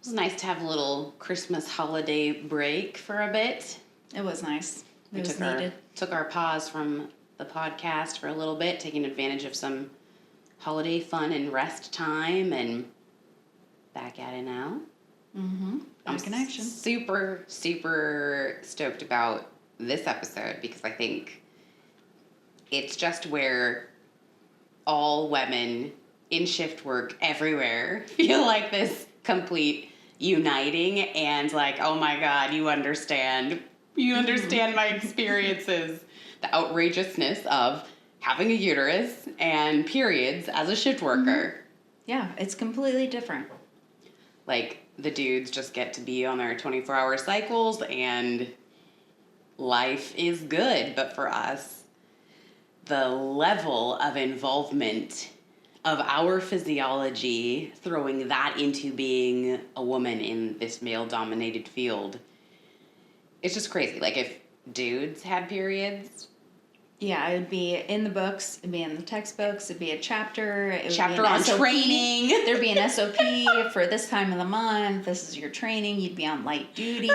It was nice to have a little Christmas holiday break for a bit. It was nice. It was needed. Took our pause from the podcast for a little bit, taking advantage of some holiday fun and rest time, and back at it now. Mm-hmm. Back in action. Super, super stoked about this episode because I think it's just where all women in shift work everywhere feel like this complete uniting and like, oh my God, you understand my experiences, the outrageousness of having a uterus and periods as a shift worker. Mm-hmm. Yeah, it's completely different. Like, the dudes just get to be on their 24-hour cycles and life is good. But for us, the level of involvement of our physiology, throwing that into being a woman in this male-dominated field, it's just crazy. Like, if dudes had periods... Yeah, it would be in the books, it'd be in the textbooks, it'd be a chapter. It would chapter be an on SOP. training. There'd be an SOP for this time of the month. This is your training. You'd be on light duty.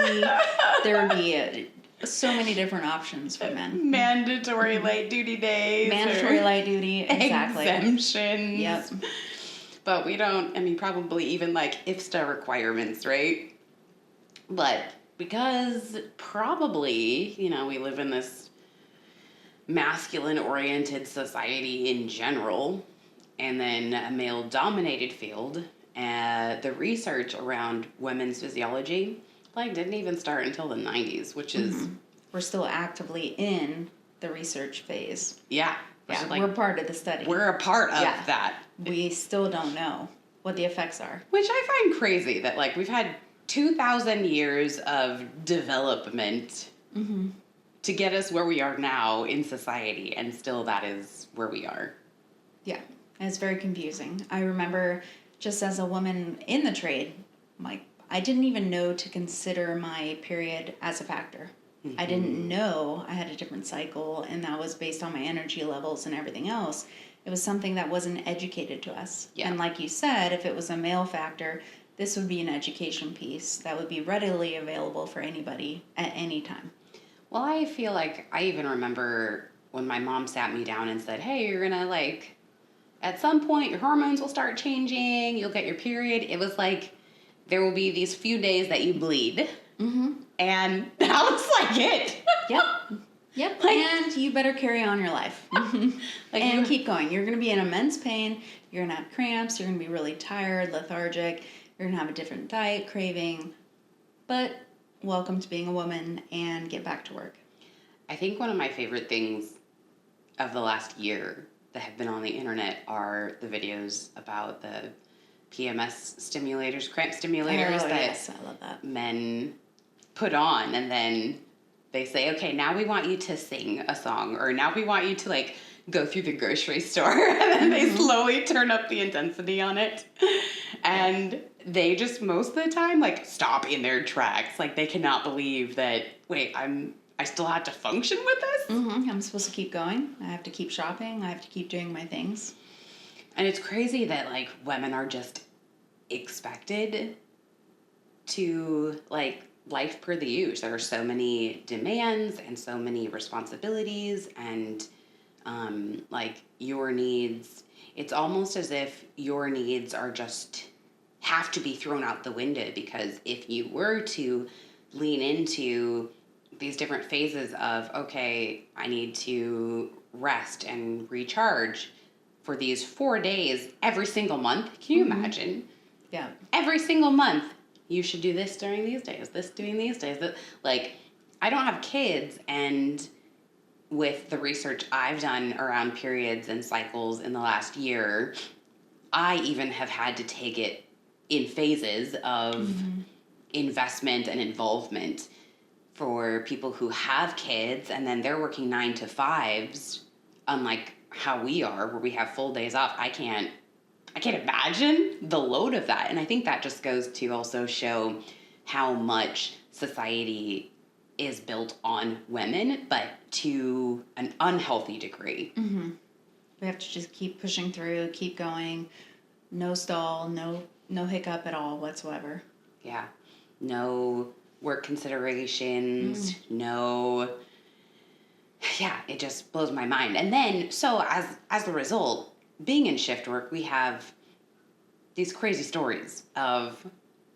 There would be so many different options for men. Mandatory light duty days. Mandatory light duty, exactly. Exemptions. Yep. But we don't, probably even like IFSTA requirements, right? But because probably, we live in this masculine-oriented society in general, and then a male-dominated field, the research around women's physiology didn't even start until the 90s, which is... We're still actively in the research phase. Yeah. Yeah, we're part of the study. We're a part of that. We still don't know what the effects are. Which I find crazy that, we've had 2,000 years of development to get us where we are now in society, and still that is where we are. Yeah, and it's very confusing. I remember just as a woman in the trade, I didn't even know to consider my period as a factor. Mm-hmm. I didn't know I had a different cycle, and that was based on my energy levels and everything else. It was something that wasn't educated to us. Yeah. And like you said, if it was a male factor, this would be an education piece that would be readily available for anybody at any time. Well, I feel like I even remember when my mom sat me down and said, hey, you're going to, at some point, your hormones will start changing, you'll get your period. It was there will be these few days that you bleed. Mm-hmm. And that was it. Yep. And you better carry on your life. And keep going. You're going to be in immense pain. You're going to have cramps. You're going to be really tired, lethargic. You're going to have a different diet craving. But... welcome to being a woman and get back to work. I think one of my favorite things of the last year that have been on the internet are the videos about the PMS stimulators, cramp stimulators I love that. Men put on, and then they say, okay, now we want you to sing a song, or now we want you to go through the grocery store, and then they slowly turn up the intensity on it. And they just, most of the time, stop in their tracks. They cannot believe that, wait, I still have to function with this? Mm-hmm. I'm supposed to keep going. I have to keep shopping. I have to keep doing my things. And it's crazy that, women are just expected to, life per the usual. There are so many demands and so many responsibilities and, your needs. It's almost as if your needs are have to be thrown out the window, because if you were to lean into these different phases of, okay, I need to rest and recharge for these 4 days every single month. Can you imagine? Yeah. Every single month, you should do this during these days, this during these days. I don't have kids, and with the research I've done around periods and cycles in the last year, I even have had to take it in phases of investment and involvement for people who have kids, and then they're working 9 to 5s, unlike how we are, where we have full days off. I can't imagine the load of that. And I think that just goes to also show how much society is built on women, but to an unhealthy degree. Mm-hmm. We have to just keep pushing through, keep going, no stall, no hiccup at all whatsoever. Yeah. No work considerations, no. Yeah, it just blows my mind. And then, so as a result, being in shift work, we have these crazy stories of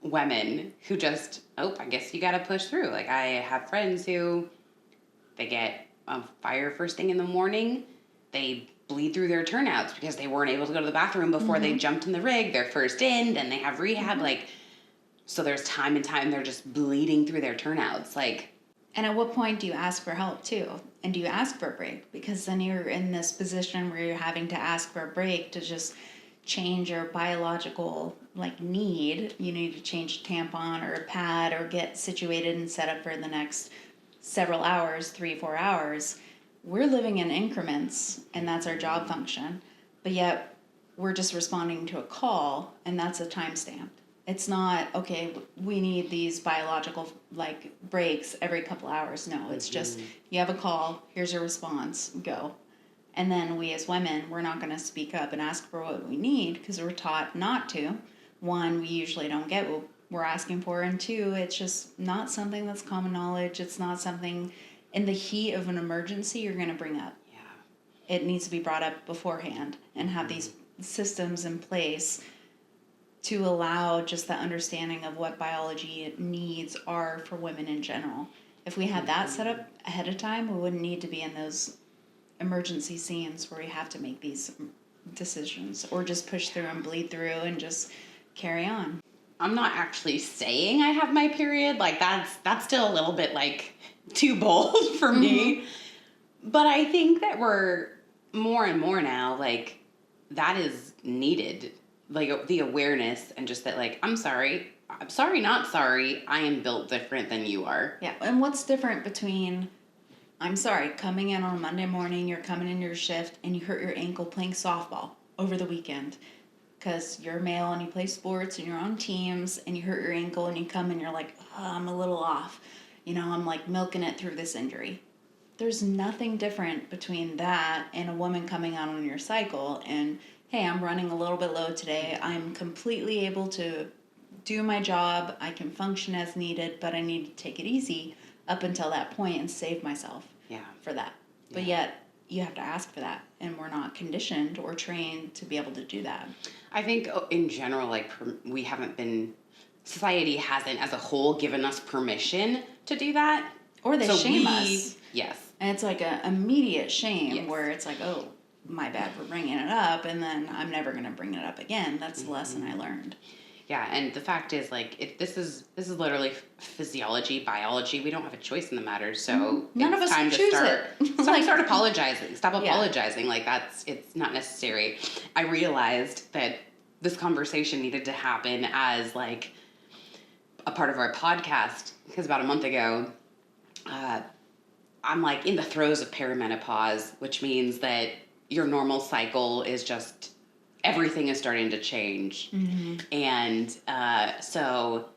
women who just, I guess you got to push through. Like, I have friends who, they get a fire first thing in the morning, they bleed through their turnouts because they weren't able to go to the bathroom before they jumped in the rig. They're first in, then they have rehab. Like, so there's time and time they're just bleeding through their turnouts. Like, and at what point do you ask for help too? And do you ask for a break? Because then you're in this position where you're having to ask for a break to just change your biological need. You need to change a tampon or a pad or get situated and set up for the next several hours, 3-4 hours. We're living in increments, and that's our job function. But yet we're just responding to a call, and that's a timestamp. It's not, okay, we need these biological breaks every couple hours. No, it's just, you have a call, here's your response, go. And then we as women, we're not going to speak up and ask for what we need because we're taught not to. One, we usually don't get what we're asking for. And two, it's just not something that's common knowledge. It's not something in the heat of an emergency you're going to bring up. Yeah. It needs to be brought up beforehand and have these systems in place to allow just the understanding of what biology needs are for women in general. If we had that set up ahead of time, we wouldn't need to be in those emergency scenes where we have to make these decisions or just push through and bleed through and just carry on. I'm not actually saying I have my period. That's still a little bit too bold for me. But I think that we're more and more now, that is needed. The awareness and just that, I'm sorry, not sorry, I am built different than you are. Yeah, and what's different between, I'm sorry, coming in on a Monday morning, you're coming in your shift, and you hurt your ankle playing softball over the weekend because you're male and you play sports and you're on teams, and you hurt your ankle and you come and you're like, I'm a little off. I'm milking it through this injury. There's nothing different between that and a woman coming out on your cycle and, hey, I'm running a little bit low today. I'm completely able to do my job. I can function as needed, but I need to take it easy up until that point and save myself for that. Yeah. But yet, you have to ask for that, and we're not conditioned or trained to be able to do that. I think in general, we haven't been, society hasn't as a whole given us permission to do that. Or they shame us. Yes. And it's an immediate shame where it's oh, my bad for bringing it up, and then I'm never going to bring it up again. That's the lesson I learned. Yeah, and the fact is, this is literally physiology, biology. We don't have a choice in the matter, so none of us can choose it. It's time to start apologizing. Stop apologizing. It's not necessary. I realized that this conversation needed to happen as a part of our podcast because about a month ago, I'm in the throes of perimenopause, which means that your normal cycle is just, everything is starting to change. And so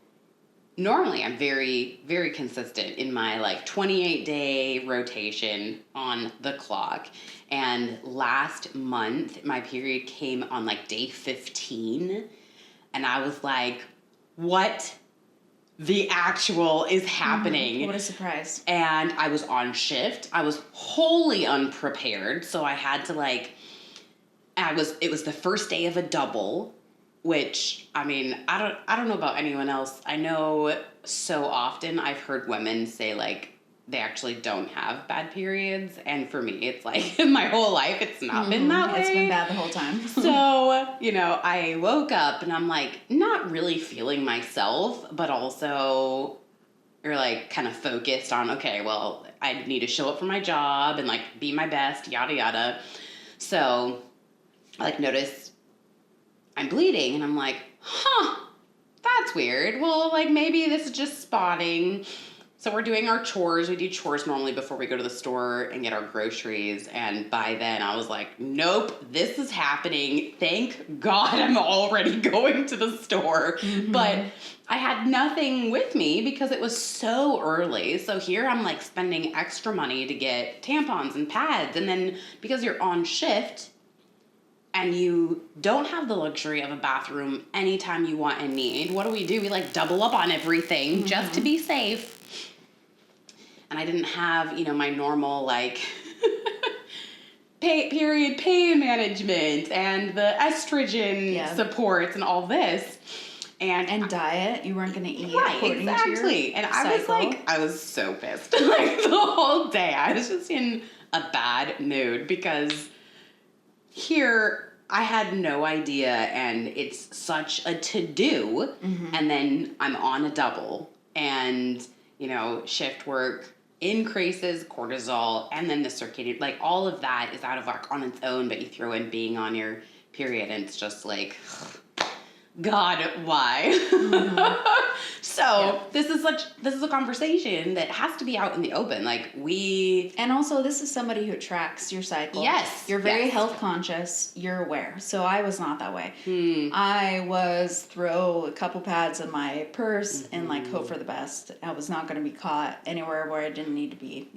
normally I'm very, very consistent in my 28-day rotation on the clock. And last month, my period came on day 15. And I was what the actual is happening? What a surprise. And I was on shift. I was wholly unprepared. So I had to it was the first day of a double, which, I don't know about anyone else. I know so often I've heard women say they actually don't have bad periods. And for me, it's my whole life, it's not been that way. It's been bad the whole time. So, I woke up and I'm not really feeling myself, but also you're kind of focused on, okay, well, I need to show up for my job and be my best, yada, yada. So I notice I'm bleeding and I'm that's weird. Well, maybe this is just spotting. So we're doing our chores. We do chores normally before we go to the store and get our groceries. And by then I was nope, this is happening. Thank God I'm already going to the store. But I had nothing with me because it was so early. So here I'm spending extra money to get tampons and pads. And then because you're on shift, and you don't have the luxury of a bathroom anytime you want and need, what do? We like double up on everything just to be safe. And I didn't have, my normal like period pain management and the estrogen supports and all this. And diet, you weren't going to eat according exactly. to your And cycle. I was so pissed like the whole day. I was just in a bad mood because here I had no idea, and it's such a to-do, and then I'm on a double, and, shift work increases cortisol, and then the circadian, like, all of that is out of whack on its own, but you throw in being on your period, and it's just like, God, why? So this is a conversation that has to be out in the open. And also, this is somebody who tracks your cycle. Yes. You're very health conscious. You're aware. So I was not that way. I was throw a couple pads in my purse and hope for the best. I was not going to be caught anywhere where I didn't need to be,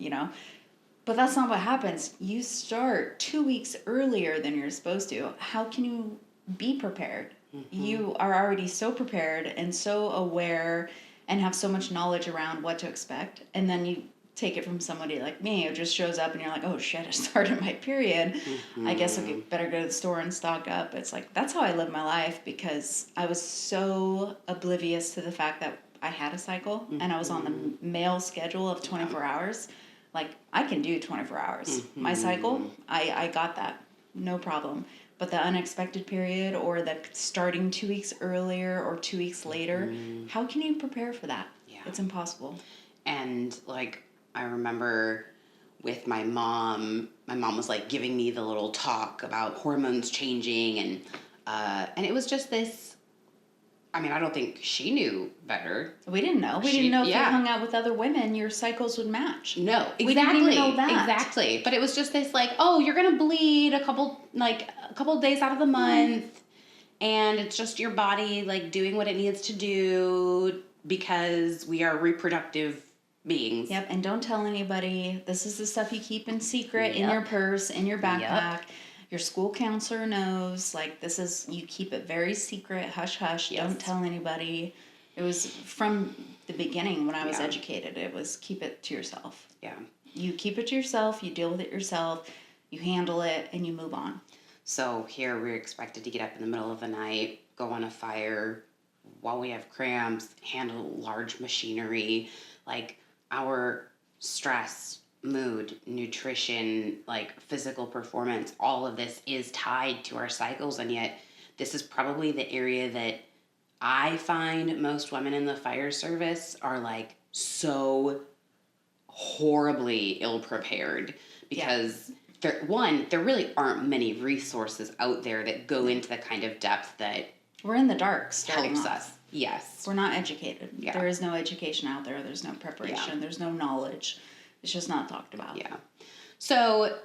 But that's not what happens. You start 2 weeks earlier than you're supposed to. How can you be prepared? You are already so prepared and so aware and have so much knowledge around what to expect. And then you take it from somebody like me who just shows up and you're like, oh shit, I started my period. I guess I better go to the store and stock up. It's like, that's how I live my life because I was so oblivious to the fact that I had a cycle and I was on the male schedule of 24 hours. Like, I can do 24 hours. My cycle, I got that. No problem. But the unexpected period or the starting 2 weeks earlier or 2 weeks later, how can you prepare for that? Yeah. It's impossible. And I remember with my mom was giving me the little talk about hormones changing and it was just this, I don't think she knew better. We didn't know. We didn't know if you hung out with other women, your cycles would match. No, exactly. We didn't even know that. Exactly. But it was just this you're going to bleed a couple of days out of the month and it's just your body doing what it needs to do because we are reproductive beings. Yep, and don't tell anybody. This is the stuff you keep in secret in your purse, in your backpack. Your school counselor knows, you keep it very secret, hush, hush, don't tell anybody. It was from the beginning when I was educated, it was keep it to yourself. Yeah. You keep it to yourself, you deal with it yourself, you handle it, and you move on. So here we're expected to get up in the middle of the night, go on a fire while we have cramps, handle large machinery, our stress, mood, nutrition, physical performance, all of this is tied to our cycles. And yet this is probably the area that I find most women in the fire service are so horribly ill prepared because there really aren't many resources out there that go into the kind of depth that we're in the dark helps us. Yes. We're not educated. Yeah. There is no education out there. There's no preparation. There's no knowledge. It's just not talked about. Yeah. So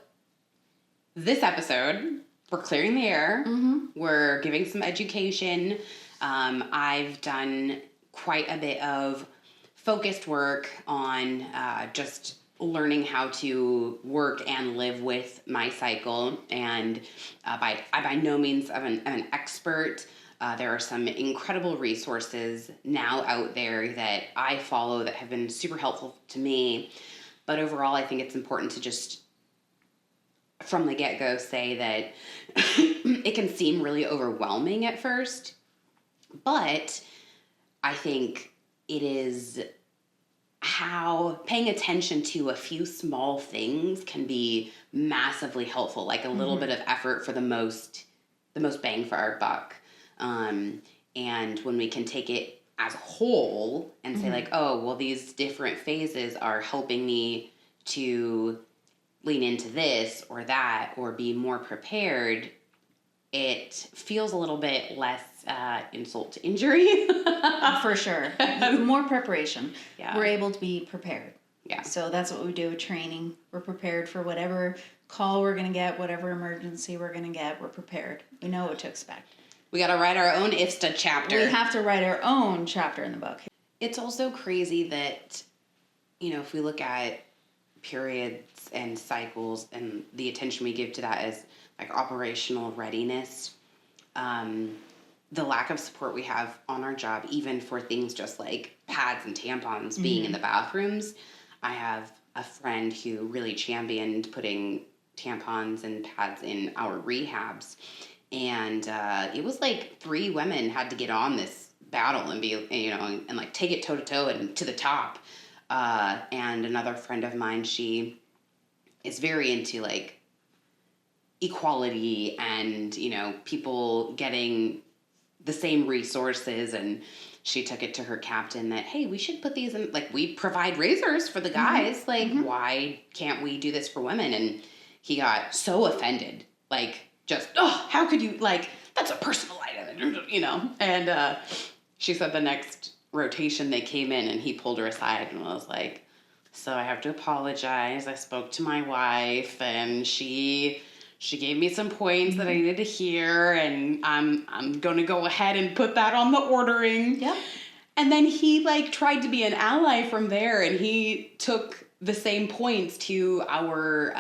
this episode, we're clearing the air. We're giving some education. I've done quite a bit of focused work on just learning how to work and live with my cycle. And I by no means am an expert. There are some incredible resources now out there that I follow that have been super helpful to me. But overall, I think it's important to just, from the get-go, say that it can seem really overwhelming at first. But I think it is how paying attention to a few small things can be massively helpful, a little bit of effort for the most bang for our buck. And when we can take it as a whole and say oh, well, these different phases are helping me to lean into this or that or be more prepared, it feels a little bit less insult to injury. For sure. More preparation. Yeah. We're able to be prepared. Yeah. So that's what we do with training. We're prepared for whatever call we're going to get, whatever emergency we're going to get. We're prepared. We know what to expect. We got to write our own IFSTA chapter. We have to write our own chapter in the book. It's also crazy that, if we look at periods and cycles and the attention we give to that as like operational readiness, the lack of support we have on our job, even for things just like pads and tampons being in the bathrooms. I have a friend who really championed putting tampons and pads in our rehabs. And it was like 3 women had to get on this battle and be, and like take it toe to toe and to the top. And another friend of mine, she is very into like equality and, people getting the same resources. And she took it to her captain that, hey, we should put these in, like, we provide razors for the guys. Like, why can't we do this for women? And he got so offended, like, just, oh, how could you, like, that's a personal item, And she said the next rotation they came in and he pulled her aside and was like, so I have to apologize. I spoke to my wife and she gave me some points that I needed to hear, and I'm going to go ahead and put that on the ordering. Yep. And then he like tried to be an ally from there, and he took the same points to our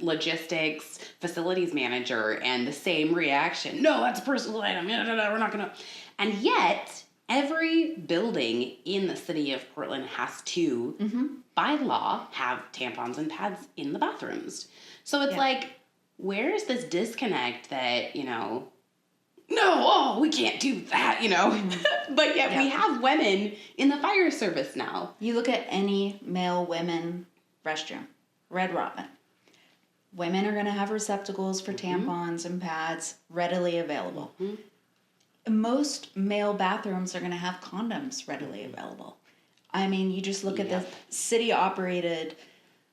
logistics facilities manager, and the same reaction. No, that's a personal item. We're not going to. And yet, every building in the city of Portland has to, by law, have tampons and pads in the bathrooms. So it's like, where's this disconnect that, no, we can't do that, But yet we have women in the fire service now. You look at any male-women restroom, Red Robin. Women are going to have receptacles for tampons and pads readily available. Most male bathrooms are going to have condoms readily available. I mean, you just look at the city-operated,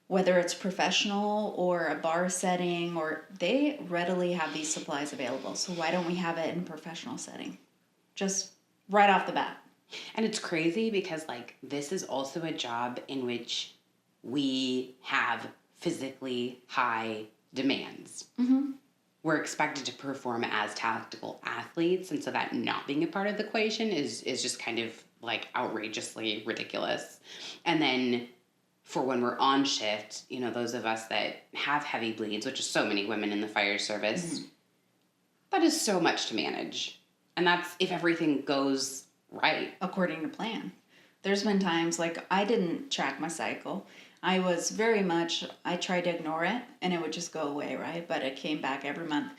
whether it's professional or a bar setting, or they readily have these supplies available. So why don't we have it in professional setting? Just right off the bat. And it's crazy because, like, this is also a job in which we have physically high demands. We're expected to perform as tactical athletes, and so that not being a part of the equation is just kind of, like, outrageously ridiculous. And then for when we're on shift, those of us that have heavy bleeds, which is so many women in the fire service, that is so much to manage. And that's if everything goes right. According to plan. There's been times, like, I didn't track my cycle. I was I tried to ignore it, and it would just go away, right? But it came back every month.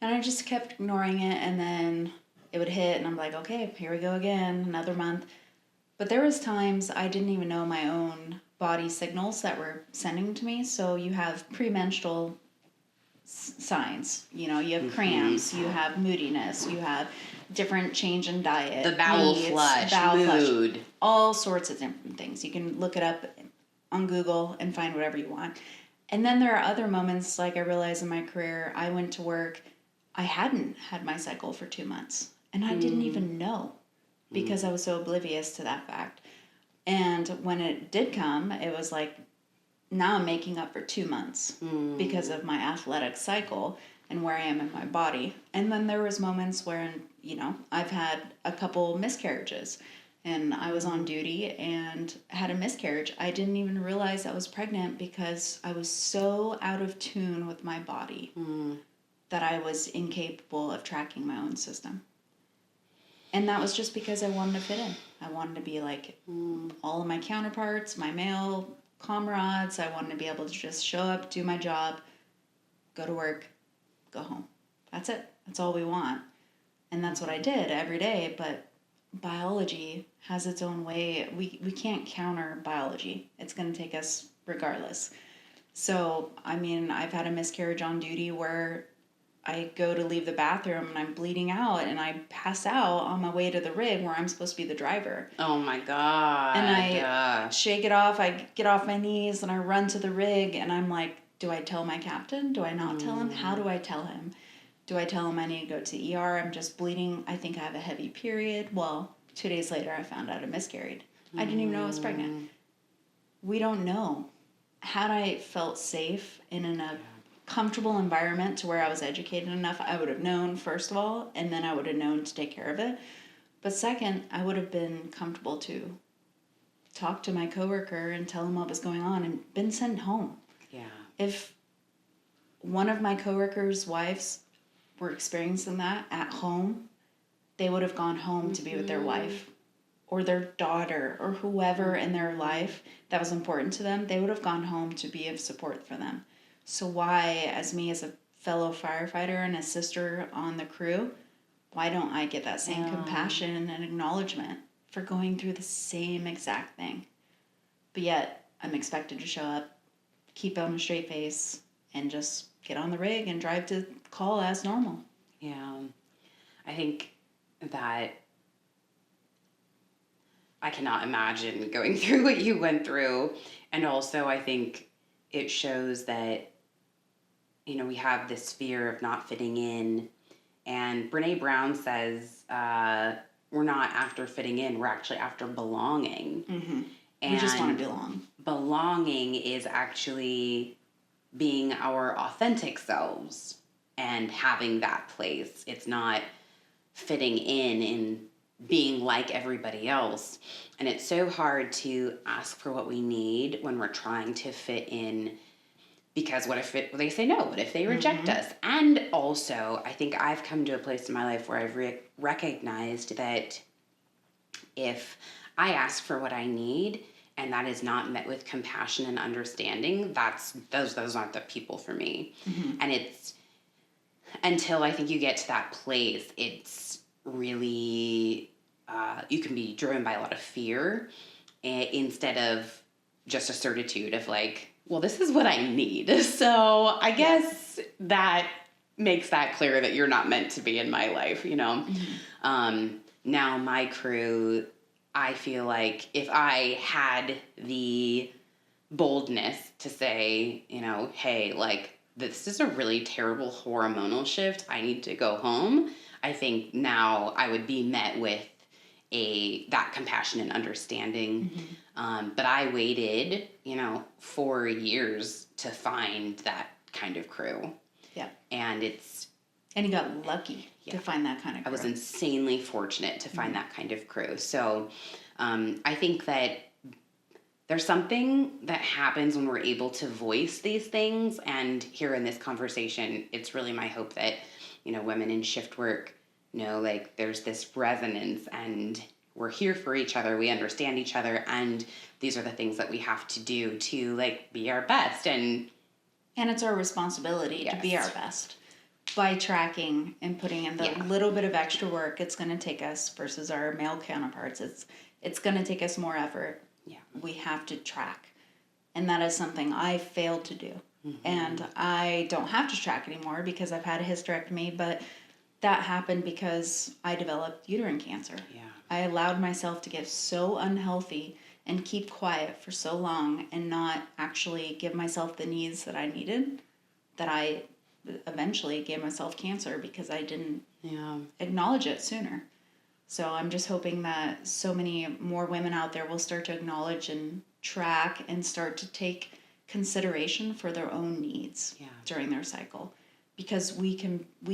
And I just kept ignoring it, and then it would hit, and I'm like, okay, here we go again, another month. But there was times I didn't even know my own body signals that were sending to me. So you have premenstrual signs, you have cramps, you have moodiness, you have different change in diet, the bowel flush, mood, all sorts of different things. You can look it up on Google and find whatever you want. And then there are other moments, like I realized in my career, I went to work, I hadn't had my cycle for 2 months, and I didn't even know because I was so oblivious to that fact. And when it did come, it was like, now I'm making up for 2 months because of my athletic cycle and where I am in my body. And then there was moments where, I've had a couple miscarriages, and I was on duty and had a miscarriage. I didn't even realize I was pregnant because I was so out of tune with my body that I was incapable of tracking my own system. And that was just because I wanted to fit in. I wanted to be like all of my counterparts, my male comrades. I wanted to be able to just show up, do my job, go to work, go home. That's it. That's all we want. And that's what I did every day. But biology has its own way. We can't counter biology. It's going to take us regardless. So, I mean, I've had a miscarriage on duty where I go to leave the bathroom and I'm bleeding out and I pass out on my way to the rig where I'm supposed to be the driver. Oh my God. And I shake it off. I get off my knees and I run to the rig and I'm like, do I tell my captain? Do I not tell him? How do I tell him? Do I tell him I need to go to ER? I'm just bleeding. I think I have a heavy period. Well, 2 days later I found out I miscarried. I didn't even know I was pregnant. We don't know. Had I felt safe in a comfortable environment to where I was educated enough, I would have known, first of all, and then I would have known to take care of it. But second, I would have been comfortable to talk to my coworker and tell him what was going on and been sent home. Yeah. If one of my coworkers' wives were experiencing that at home, they would have gone home to be with their wife or their daughter or whoever in their life that was important to them. They would have gone home to be of support for them. So why, as me as a fellow firefighter and a sister on the crew, why don't I get that same compassion and acknowledgement for going through the same exact thing? But yet I'm expected to show up, keep on a straight face, and just get on the rig and drive to call as normal. Yeah. I think that I cannot imagine going through what you went through. And also, I think it shows that, you know, we have this fear of not fitting in. And Brene Brown says, we're not after fitting in, we're actually after belonging. Mm-hmm. And we just want to belong. Belonging is actually being our authentic selves and having that place. It's not fitting in being like everybody else. And it's so hard to ask for what we need when we're trying to fit in, because what if they say no? What if they reject us? And also, I think I've come to a place in my life where I've recognized that if I ask for what I need and that is not met with compassion and understanding, those aren't the people for me. And it's until I think you get to that place, it's really, you can be driven by a lot of fear instead of just a certitude of like, well, this is what I need. So I guess that makes that clear that you're not meant to be in my life, you know? Now my crew, I feel like if I had the boldness to say, you know, hey, like, this is a really terrible hormonal shift, I need to go home, I think now I would be met with that compassion and understanding. But I waited, 4 years to find that kind of crew. Yeah. And you got lucky to find that kind of crew. I was insanely fortunate to find that kind of crew. So I think that there's something that happens when we're able to voice these things. And here in this conversation, it's really my hope that, women in shift work know, like, there's this resonance and we're here for each other. We understand each other. And these are the things that we have to do to, like, be our best. And it's our responsibility to be our best by tracking and putting in the little bit of extra work it's going to take us versus our male counterparts. It's going to take us more effort. Yeah. We have to track. And that is something I failed to do. And I don't have to track anymore because I've had a hysterectomy, but that happened because I developed uterine cancer. Yeah. I allowed myself to get so unhealthy and keep quiet for so long and not actually give myself the needs that I needed, that I eventually gave myself cancer because I didn't acknowledge it sooner. So I'm just hoping that so many more women out there will start to acknowledge and track and start to take consideration for their own needs during their cycle. Because we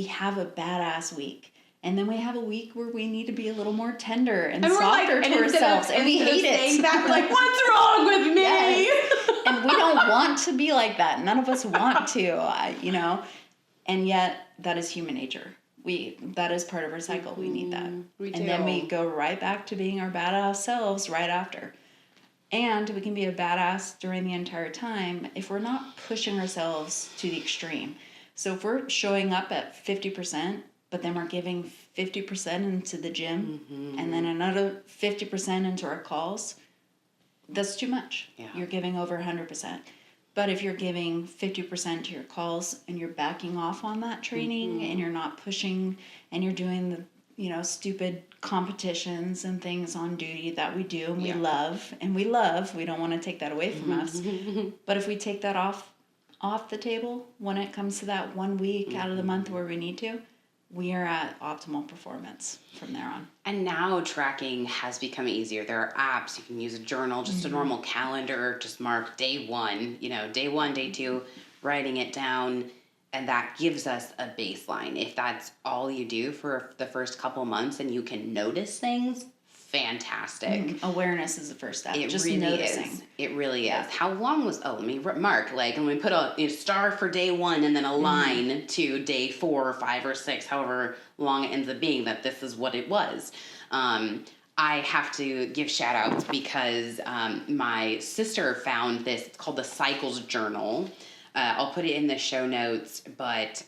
have a badass week. And then we have a week where we need to be a little more tender and softer to ourselves. And we hate it. That, we're like, what's wrong with me? Yes. And we don't want to be like that. None of us want to, And yet, that is human nature. That is part of our cycle. We need that. We do. And then we go right back to being our badass selves right after. And we can be a badass during the entire time if we're not pushing ourselves to the extreme. So if we're showing up at 50%, but then we're giving 50% into the gym and then another 50% into our calls, that's too much. Yeah. You're giving over 100%. But if you're giving 50% to your calls and you're backing off on that training and you're not pushing and you're doing the, stupid competitions and things on duty that we do and we love, we don't want to take that away from us. But if we take that off the table when it comes to that 1 week out of the month where we need to, we are at optimal performance from there on. And now tracking has become easier. There are apps. You can use a journal, just a normal calendar, just mark day one, day one, day two, writing it down. And that gives us a baseline. If that's all you do for the first couple months and you can notice things, fantastic. Awareness is the first step. It Just really noticing. is. It really is. How long was, let me mark, like, and we put a star for day 1 and then a line to day 4 or 5 or 6, however long it ends up being, that this is what it was. I have to give shout outs because my sister found this. It's called the Cycles Journal. I'll put it in the show notes, but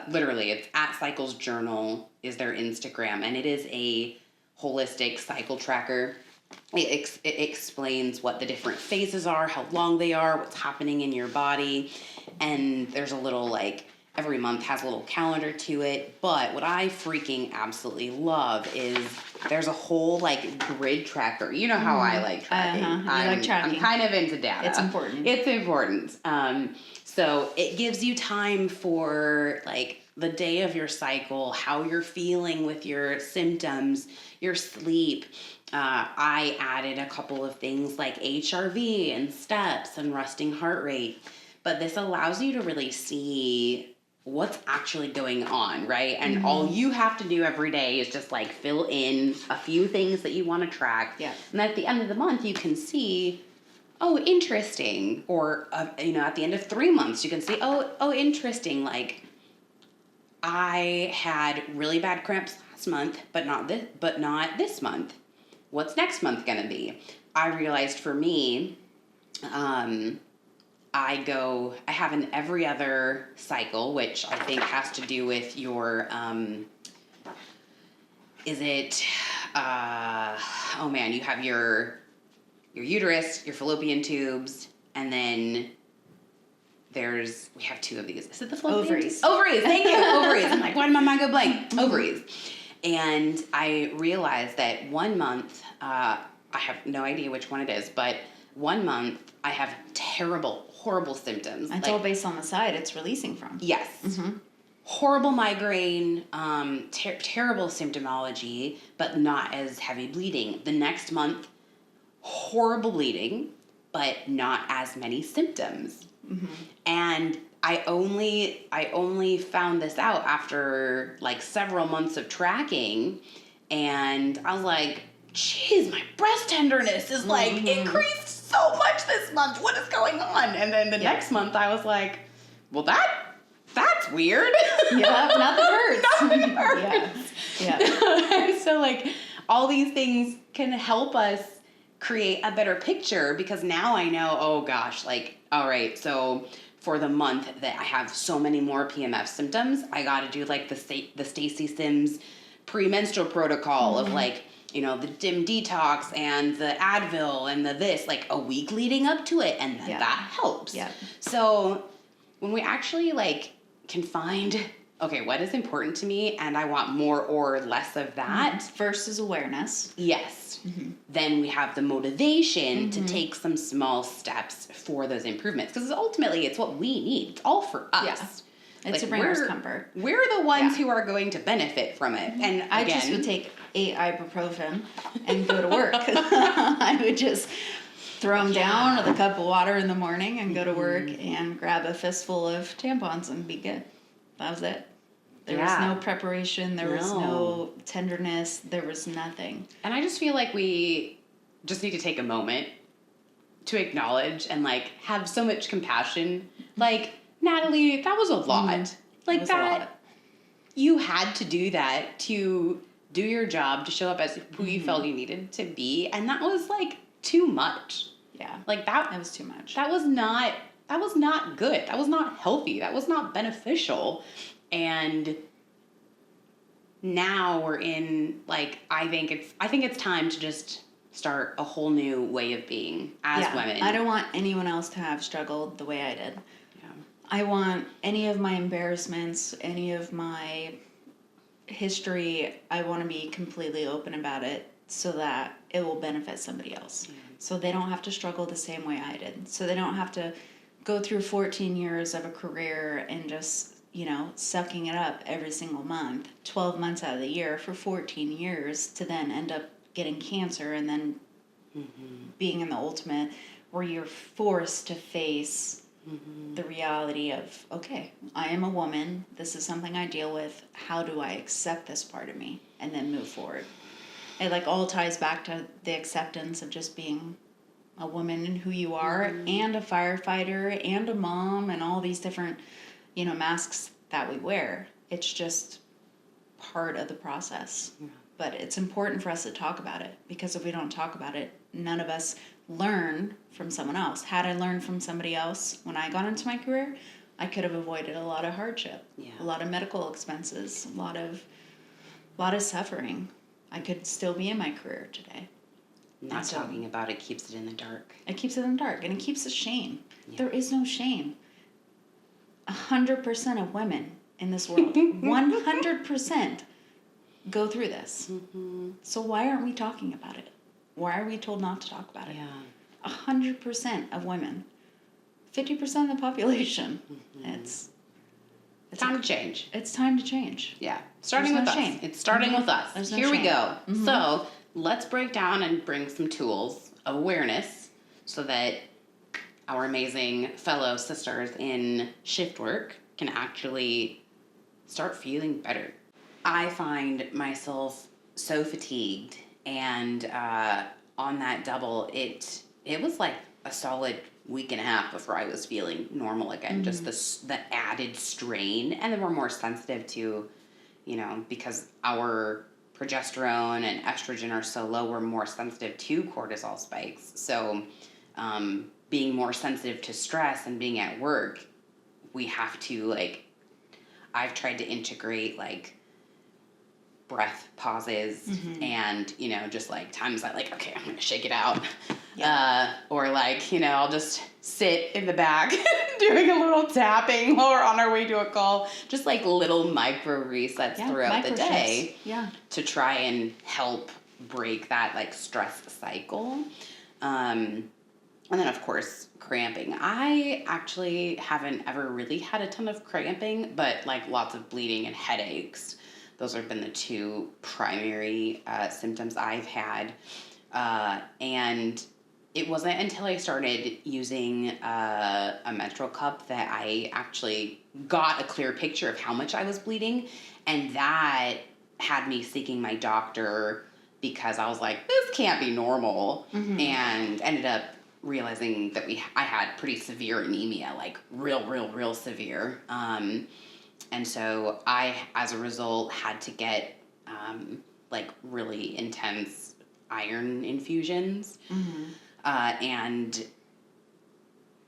literally it's at Cycles Journal is their Instagram, and it is a holistic cycle tracker. It explains what the different phases are, how long they are, what's happening in your body, and there's a little, like, every month has a little calendar to it. But what I freaking absolutely love is there's a whole, like, grid tracker. You know how I like tracking. You like tracking. I'm kind of into data. It's important. It's important. So it gives you time for, like, the day of your cycle, how you're feeling with your symptoms, your sleep. I added a couple of things like HRV and steps and resting heart rate. But this allows you to really see what's actually going on, right? And all you have to do every day is just, like, fill in a few things that you want to track. Yeah. And at the end of the month, you can see, oh, interesting. Or, at the end of 3 months, you can see, oh, interesting. Like, I had really bad cramps last month, but not this month. What's next month gonna be? I realized for me, I have an every other cycle, which I think has to do with your, you have your uterus, your fallopian tubes, and then we have 2 of these. Is it the fallopian tubes? Ovaries, thank you, ovaries. I'm like, why did my mind go blank? Ovaries. And I realized that 1 month, I have no idea which one it is, but 1 month I have terrible, horrible symptoms. It's all based on the side it's releasing from. Yes. Horrible migraine, terrible symptomology, but not as heavy bleeding. The next month, horrible bleeding, but not as many symptoms. And I only found this out after, like, several months of tracking, and I was like, geez, my breast tenderness is, like, increased so much this month. What is going on? And then the next month I was like, well, that's weird. Yeah, nothing hurts. Nothing hurts. Yeah. And so, like, all these things can help us create a better picture, because now I know, oh gosh, like, all right, so for the month that I have so many more PMF symptoms, I got to do, like, the Stacey Sims premenstrual protocol of, like, the DIM detox and the Advil and the this, like, a week leading up to it, and then that helps. Yeah. So when we actually, like, can find, okay, what is important to me, and I want more or less of that. First is awareness. Yes. Then we have the motivation to take some small steps for those improvements, because ultimately it's what we need. It's all for us. Yeah. It's to bring us comfort. We're the ones who are going to benefit from it. And I just would take 8 ibuprofen and go to work. I would just throw them down with a cup of water in the morning and go to work and grab a fistful of tampons and be good. That was it. There was no preparation. There was no tenderness. There was nothing. And I just feel like we just need to take a moment to acknowledge and, like, have so much compassion. Like, Natalie, that was a lot. Like, that, you had to do that to do your job, to show up as who you felt you needed to be. And that was, like, too much. Yeah. Like, that was too much. That was not good. That was not healthy. That was not beneficial. And now we're in, like, I think it's time to just start a whole new way of being as women. I don't want anyone else to have struggled the way I did. Yeah. I want any of my embarrassments, any of my history, I want to be completely open about it so that it will benefit somebody else. Yeah. So they don't have to struggle the same way I did. So they don't have to go through 14 years of a career and just, sucking it up every single month, 12 months out of the year for 14 years to then end up getting cancer and then being in the ultimate where you're forced to face the reality of, okay, I am a woman. This is something I deal with. How do I accept this part of me and then move forward? It like all ties back to the acceptance of just being a woman and who you are, and a firefighter and a mom, and all these different, masks that we wear. It's just part of the process. But it's important for us to talk about it, because if we don't talk about it, none of us learn from someone else. Had I learned from somebody else when I got into my career, I could have avoided a lot of hardship, a lot of medical expenses, a lot of suffering. I could still be in my career today. Not talking about it keeps it in the dark. It keeps it in the dark, and it keeps the shame. Yeah. There is no shame. 100% of women in this world, 100% go through this. So why aren't we talking about it? Why are we told not to talk about it? 100% of women, 50% of the population. It's time to change. It's time to change. Yeah, starting with us. Shame. It's starting with us. There's no Here shame. We go. So let's break down and bring some tools of awareness so that our amazing fellow sisters in shift work can actually start feeling better. I find myself so fatigued, and on that double, it was like a solid week and a half before I was feeling normal again. Just the added strain, and then we're more sensitive to, because our progesterone and estrogen are so low, we're more sensitive to cortisol spikes. So being more sensitive to stress and being at work, we have to, I've tried to integrate breath pauses and, just times that okay, I'm going to shake it out. Or I'll just sit in the back doing a little tapping while we're on our way to a call. Just little micro resets throughout the day to try and help break that stress cycle. And then, of course, cramping. I actually haven't ever really had a ton of cramping, but lots of bleeding and headaches. Those have been the two primary symptoms I've had. And it wasn't until I started using a menstrual cup that I actually got a clear picture of how much I was bleeding. And that had me seeking my doctor, because I was like, this can't be normal. And ended up realizing that I had pretty severe anemia, real severe. And so I, as a result, had to get really intense iron infusions. And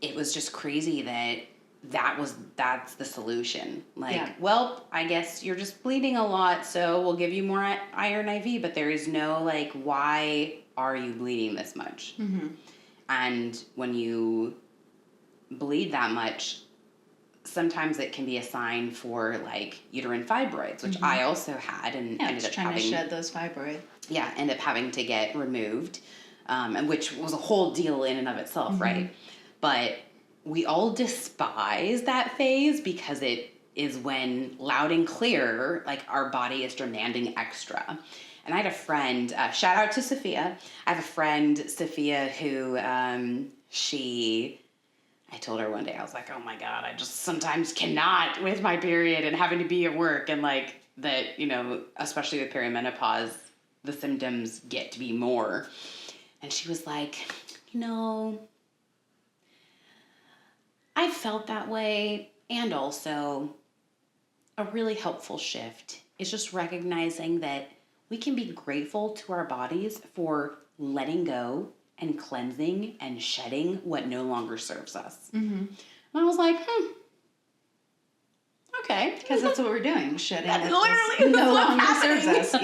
it was just crazy that's the solution. Well, I guess you're just bleeding a lot, so we'll give you more iron IV, but there is no why are you bleeding this much? And when you bleed that much, sometimes it can be a sign for uterine fibroids, which I also had, and ended up trying to shed those fibroids. Yeah, ended up having to get removed, and which was a whole deal in and of itself, right? But we all despise that phase because it is when loud and clear, our body is demanding extra. And I had a friend, shout out to Sophia. I have a friend, Sophia, who I told her one day, I was like, oh my God, I just sometimes cannot with my period and having to be at work. And that, especially with perimenopause, the symptoms get to be more. And she was like, I felt that way. And also a really helpful shift is just recognizing that we can be grateful to our bodies for letting go and cleansing and shedding what no longer serves us. And I was like, okay. Because that's what we're doing, shedding that literally no longer serves us.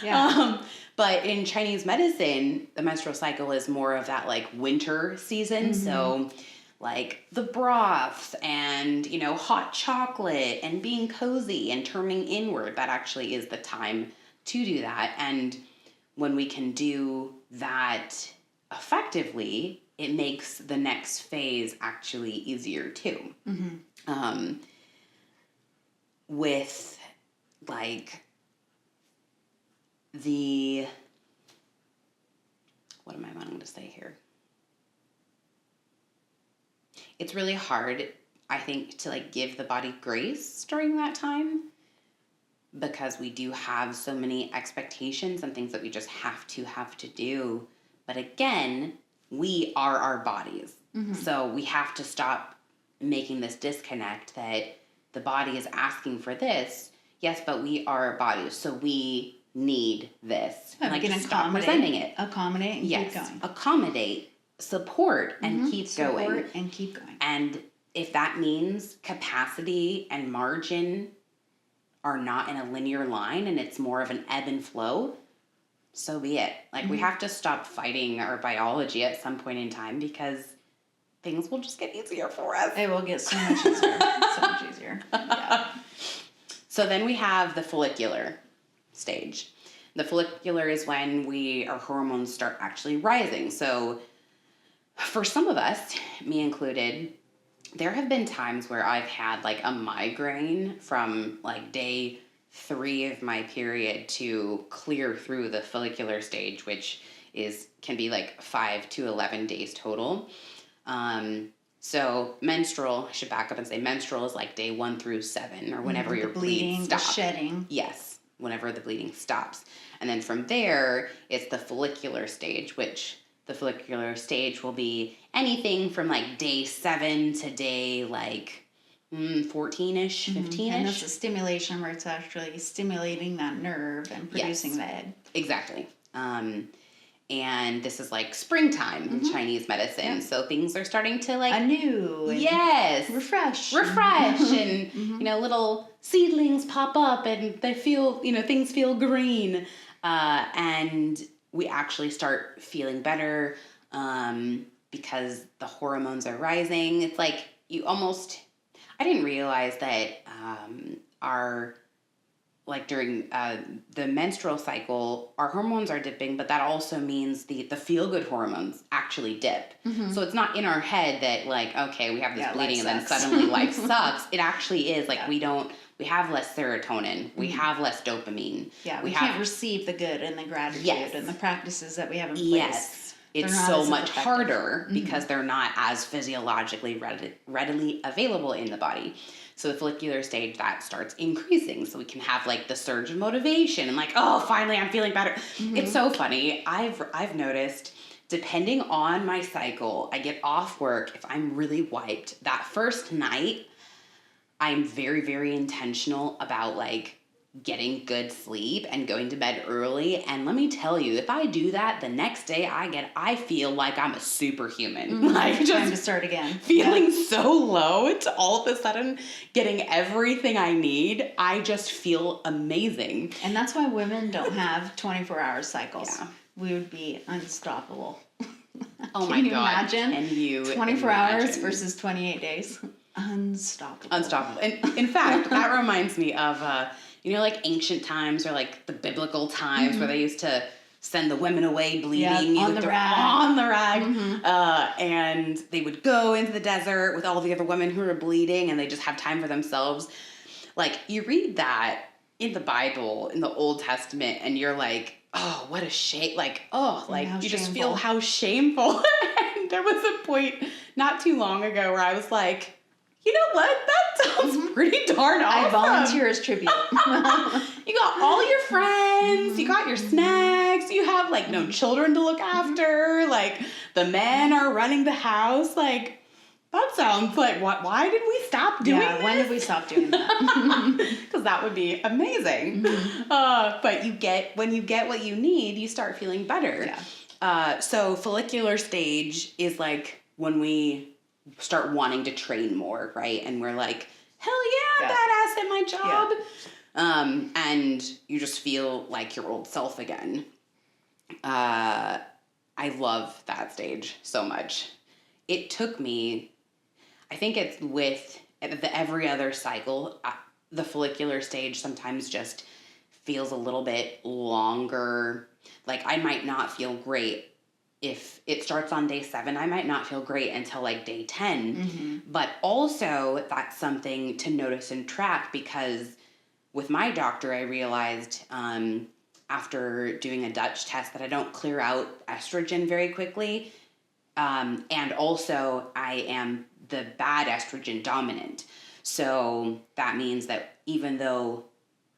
Yeah. But in Chinese medicine, the menstrual cycle is more of that winter season. So the broths and, hot chocolate and being cozy and turning inward, that actually is the time to do that. And when we can do that effectively, it makes the next phase actually easier too. With what am I wanting to say here? It's really hard, I think, to give the body grace during that time, because we do have so many expectations and things that we just have to do. But again, we are our bodies. So we have to stop making this disconnect that the body is asking for this. Yes, but we are our bodies, so we need this. Yeah, like, we can stop resenting it. Accommodate and keep going. Accommodate, support, and keep going. Support and keep going. And if that means capacity and margin are not in a linear line and it's more of an ebb and flow, so be it. Like, we have to stop fighting our biology at some point in time because things will just get easier for us. It will get so much easier. So much easier. Yeah. So then we have the follicular stage. The follicular is when our hormones start actually rising. So for some of us, me included, there have been times where I've had like a migraine from like day 3 of my period to clear through the follicular stage, which can be like 5 to 11 days total. So menstrual, I should back up and say menstrual is like day 1 through 7 or whenever your bleeding stops. The shedding. Yes, whenever the bleeding stops. And then from there, it's the follicular stage, which the follicular stage will be anything from like day 7 to day like 14-ish, 15-ish. And that's a stimulation where it's actually stimulating that nerve and producing the egg. Exactly. And this is like springtime in Chinese medicine. Yeah. So things are starting to like... anew. Yes. Refresh. And, little seedlings pop up and they feel, things feel green. And we actually start feeling better because the hormones are rising. It's like I didn't realize that during the menstrual cycle, our hormones are dipping, but that also means the feel-good hormones actually dip. So it's not in our head that like, okay, we have this bleeding and then suddenly life sucks. It actually is like we have less serotonin. We have less dopamine. Yeah, we can't receive the good and the gratitude and the practices that we have in place. Yes. It's so much harder because they're not as physiologically readily available in the body. So the follicular stage, that starts increasing. So we can have like the surge of motivation and like, oh, finally I'm feeling better. It's so funny. I've noticed, depending on my cycle, I get off work, if I'm really wiped, that first night, I'm very, very intentional about like getting good sleep and going to bed early. And let me tell you, if I do that, the next day I feel like I'm a superhuman. Like just time to start again. Feeling so low to all of a sudden getting everything I need. I just feel amazing. And that's why women don't have 24-hour cycles. Yeah. We would be unstoppable. Oh my God. Can you imagine? 24 hours versus 28 days. Unstoppable. And in fact, that reminds me of like ancient times or like the biblical times where they used to send the women away bleeding on the rag. And they would go into the desert with all the other women who were bleeding and they just have time for themselves. Like, you read that in the Bible, in the Old Testament, and you're like, oh, what a shame. Like, you just feel how shameful. And there was a point not too long ago where I was like, you know what? That sounds pretty darn awesome. I volunteer as tribute. You got all your friends, you got your snacks, you have like no children to look after, like the men are running the house. Like, that sounds like, why did we stop doing this? When did we stop doing that? Because that would be amazing. But when you get what you need, you start feeling better. Yeah. So follicular stage is like when we start wanting to train more, right? And we're like, hell yeah, badass at my job. Yeah. And you just feel like your old self again. I love that stage so much. It took me, I think it's with every other cycle, the follicular stage sometimes just feels a little bit longer. Like, I might not feel great if it starts on day 7, I might not feel great until like day 10. But also that's something to notice and track, because with my doctor, I realized after doing a Dutch test that I don't clear out estrogen very quickly. And also I am the bad estrogen dominant. So that means that even though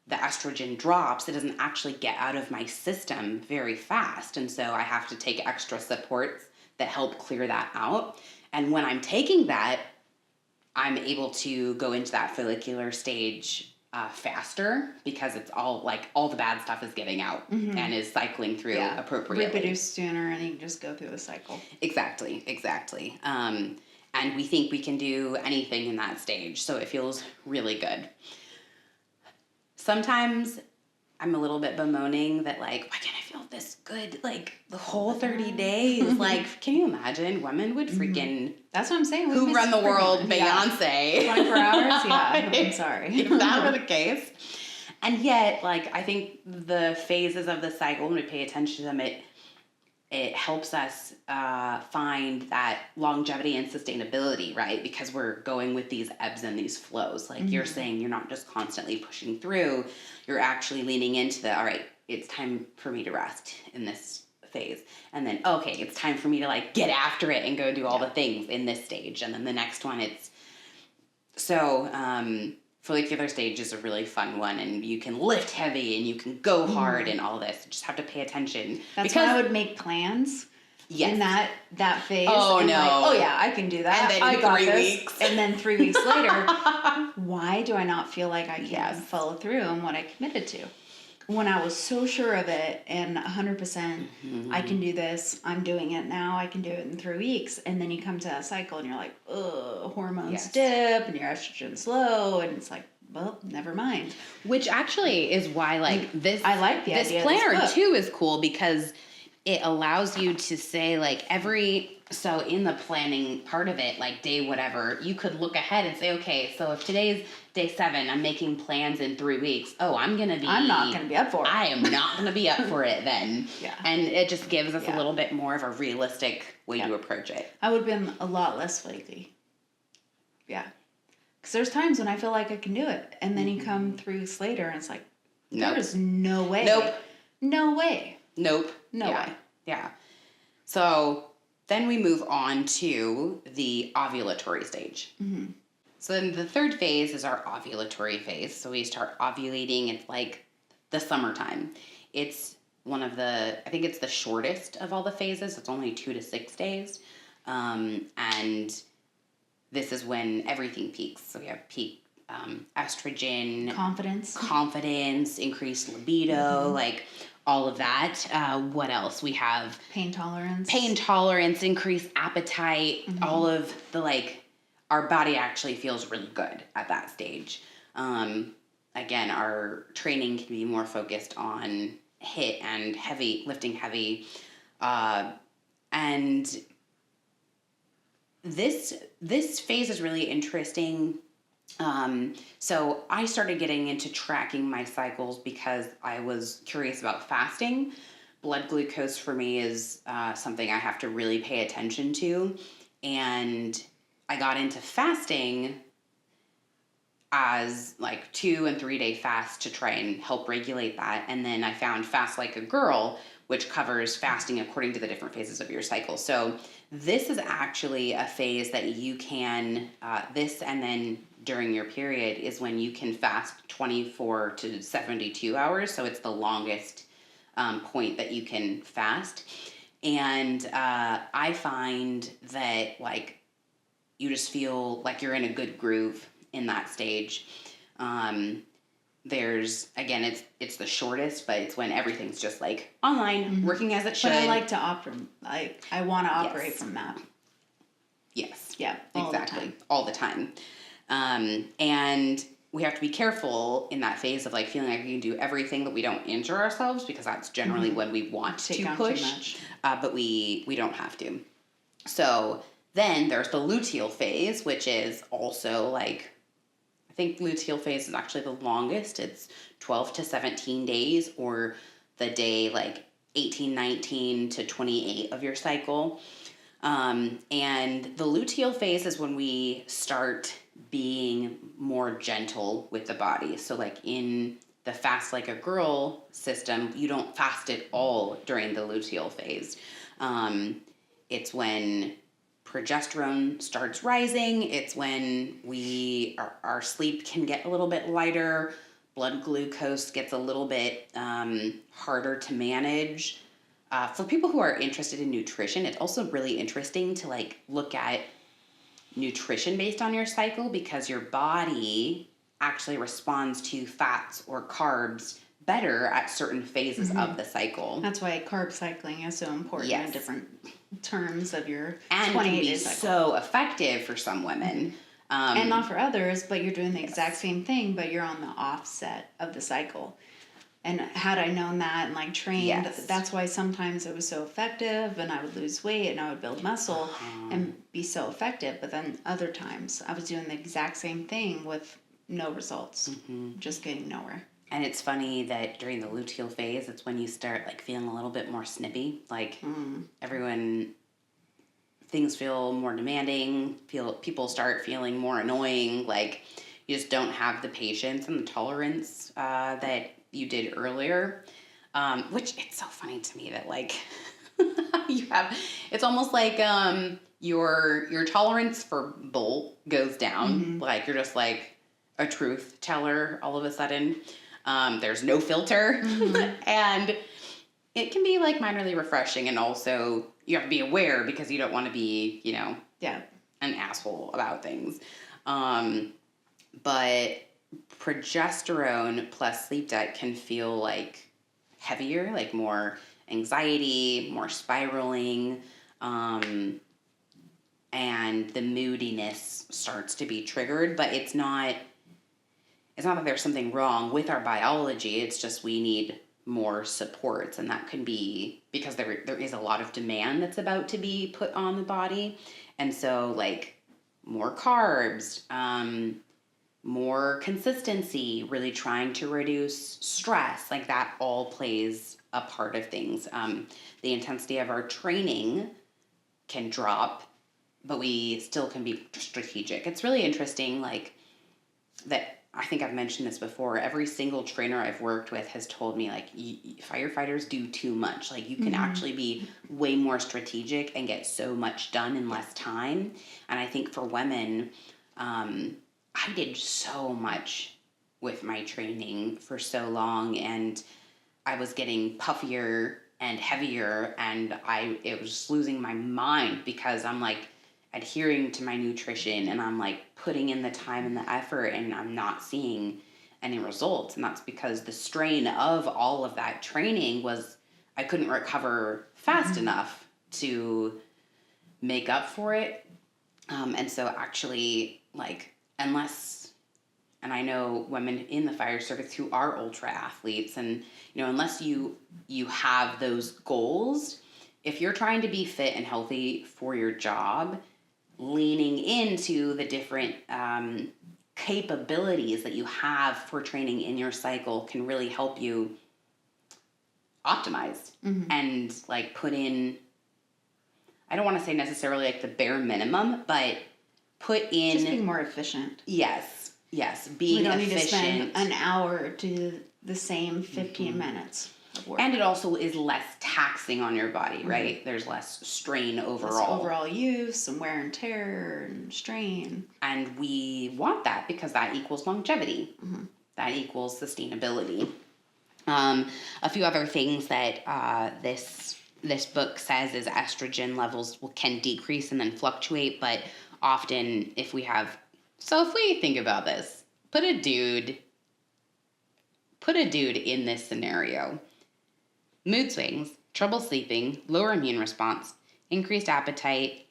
the estrogen drops, it doesn't actually get out of my system very fast. And so I have to take extra supports that help clear that out. And when I'm taking that, I'm able to go into that follicular stage faster, because it's all the bad stuff is getting out and is cycling through appropriately. Reproduce sooner, and you can just go through the cycle. Exactly. And we think we can do anything in that stage, so it feels really good. Sometimes I'm a little bit bemoaning that, why can't I feel this good, the whole 30 days? Can you imagine? Women would freaking... That's what I'm saying. Who run the world? Beyonce. 24 hours? Yeah, I'm sorry. If that were the case. And yet, I think the phases of the cycle, when we pay attention to them, it helps us find that longevity and sustainability, right? Because we're going with these ebbs and these flows. You're saying, you're not just constantly pushing through, you're actually leaning into all right, it's time for me to rest in this phase. And then, okay, it's time for me to get after it and go do all the things in this stage. And then the next one, follicular stage is a really fun one, and you can lift heavy and you can go hard and all this. You just have to pay attention. That's why I would make plans in that phase. Oh, and no. I can do that. And then I got 3 this. weeks. And then 3 weeks later, why do I not feel like I can follow through on what I committed to? When I was so sure of it and 100%, I can do this, I'm doing it now, I can do it in 3 weeks. And then you come to that cycle and you're like, ugh, hormones dip and your estrogen's low. And it's like, well, never mind. Which actually is why, this... I like the this idea planner, of this book. too, is cool, because it allows you to say, so in the planning part of it, day whatever, you could look ahead and say, okay, so if today's day 7, I'm making plans in 3 weeks. Oh, I'm not going to be up for it. I am not going to be up for it then. Yeah. And it just gives us a little bit more of a realistic way to approach it. I would have been a lot less flaky. Yeah. Because there's times when I feel like I can do it. And then you come 3 weeks later and it's like, there's no way. Nope. No way. Nope. No way. Yeah. So then we move on to the ovulatory stage. Mm-hmm. So then the third phase is our ovulatory phase. So we start ovulating. It's the summertime. It's I think it's the shortest of all the phases. It's only 2 to 6 days. And this is when everything peaks. So we have peak estrogen. Confidence, increased libido, all of that. What else? We have pain tolerance, increased appetite, all of the our body actually feels really good at that stage. Again, our training can be more focused on HIIT and lifting heavy. And this phase is really interesting. So I started getting into tracking my cycles because I was curious about fasting. Blood glucose for me is something I have to really pay attention to. And I got into fasting as 2 and 3 day fasts to try and help regulate that. And then I found Fast Like a Girl, which covers fasting according to the different phases of your cycle. So this is actually a phase that you can, this and then during your period is when you can fast 24 to 72 hours. So it's the longest point that you can fast. And I find that you just feel like you're in a good groove in that stage. There's, again, it's the shortest, but it's when everything's just online, working as it should. But I like to operate. I want to operate from that. Yes. Yeah. All the time. And we have to be careful in that phase of feeling like we can do everything, that we don't injure ourselves, because that's generally when we want to push. But we don't have to. So then there's the luteal phase, which is also I think luteal phase is actually the longest. It's 12 to 17 days, or the day 18, 19 to 28 of your cycle. And the luteal phase is when we start being more gentle with the body. So in the Fast Like a Girl system, you don't fast at all during the luteal phase. It's when progesterone starts rising. It's when our sleep can get a little bit lighter. blood glucose gets a little bit harder to manage. For people who are interested in nutrition, it's also really interesting to like look at nutrition based on your cycle, because your body actually responds to fats or carbs better at certain phases of the cycle. That's why carb cycling is so important in different terms of your and 28 can be day cycle. so effective for some women. And not for others, but you're doing the exact same thing, but you're on the offset of the cycle. And had I known that and like trained, that's why sometimes it was so effective, and I would lose weight and I would build muscle and be so effective. But then other times I was doing the exact same thing with no results, just getting nowhere. And it's funny that during the luteal phase, it's when you start like feeling a little bit more snippy. Like things feel more demanding. People start feeling more annoying. Like you just don't have the patience and the tolerance that you did earlier. Which it's so funny to me that like you have. It's almost like your tolerance for bull goes down. Like you're just like a truth teller all of a sudden. There's no filter. And it can be like minorly refreshing, and also you have to be aware because you don't want to be, you know, an asshole about things. But progesterone plus sleep debt can feel like heavier, like more anxiety, more spiraling, and the moodiness starts to be triggered. But it's not that there's something wrong with our biology. It's just we need more supports, and that can be because there is a lot of demand that's about to be put on the body. And so like more carbs, more consistency, really trying to reduce stress, like that all plays a part of things. The intensity of our training can drop, but we still can be strategic. It's really interesting, like that. I think I've mentioned this before. Every single trainer I've worked with has told me, like, firefighters do too much. Like, you can actually be way more strategic and get so much done in less time. And I think for women, I did so much with my training for so long, and I was getting puffier and heavier, and it was just losing my mind because I'm like adhering to my nutrition and I'm like putting in the time and the effort, and I'm not seeing any results. And that's because the strain of all of that training was I couldn't recover fast enough to make up for it. And so actually, like, unless, and I know women in the fire service who are ultra athletes, and, you know, unless you have those goals, if you're trying to be fit and healthy for your job, leaning into the different capabilities that you have for training in your cycle can really help you optimize and like put in, I don't want to say necessarily like the bare minimum, but put in just being more efficient. Yes, being efficient. We don't need to spend an hour to do the same 15 minutes of work. And it also is less taxing on your body, right? There's less strain overall. Less overall use and wear and tear and strain. And we want that because that equals longevity. That equals sustainability. A few other things that this book says is estrogen levels can decrease and then fluctuate, but often if we think about this, put a dude in this scenario. Mood swings, trouble sleeping, lower immune response, increased appetite,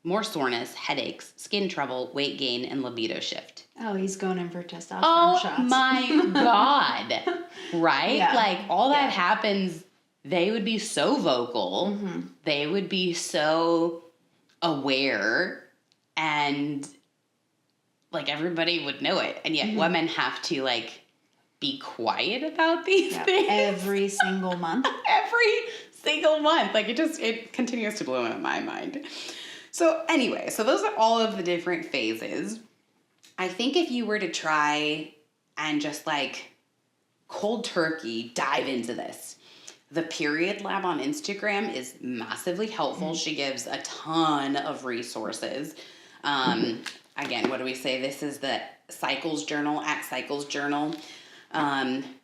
more soreness, headaches, skin trouble, weight gain, and libido shift. Oh, he's going in for testosterone shots. Oh my God. Right? Yeah. Like, all that happens, they would be so vocal. They would be so aware, and like everybody would know it. And yet women have to like be quiet about these things. Every single month. Every single month. Like it continues to blow my mind. So anyway, so those are all of the different phases. I think if you were to try and just like cold turkey dive into this, the Period Lab on Instagram is massively helpful. She gives a ton of resources. Again, what do we say? This is the Cycles Journal, @Cycles Journal.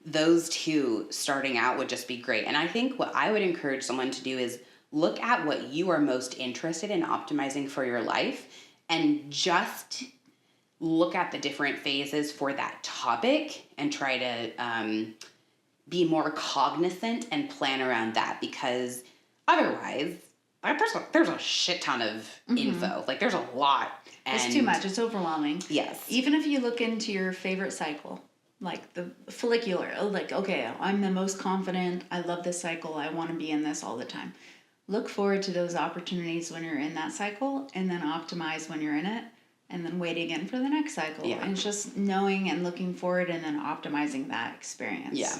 Those two starting out would just be great. And I think what I would encourage someone to do is look at what you are most interested in optimizing for your life and just look at the different phases for that topic and try to be more cognizant and plan around that, because otherwise there's a shit ton of info. Like there's a lot. And it's too much. It's overwhelming. Yes. Even if you look into your favorite cycle, like the follicular, like, okay, I'm the most confident. I love this cycle. I want to be in this all the time. Look forward to those opportunities when you're in that cycle, and then optimize when you're in it, and then wait again for the next cycle. Yeah. And it's just knowing and looking forward and then optimizing that experience. Yeah.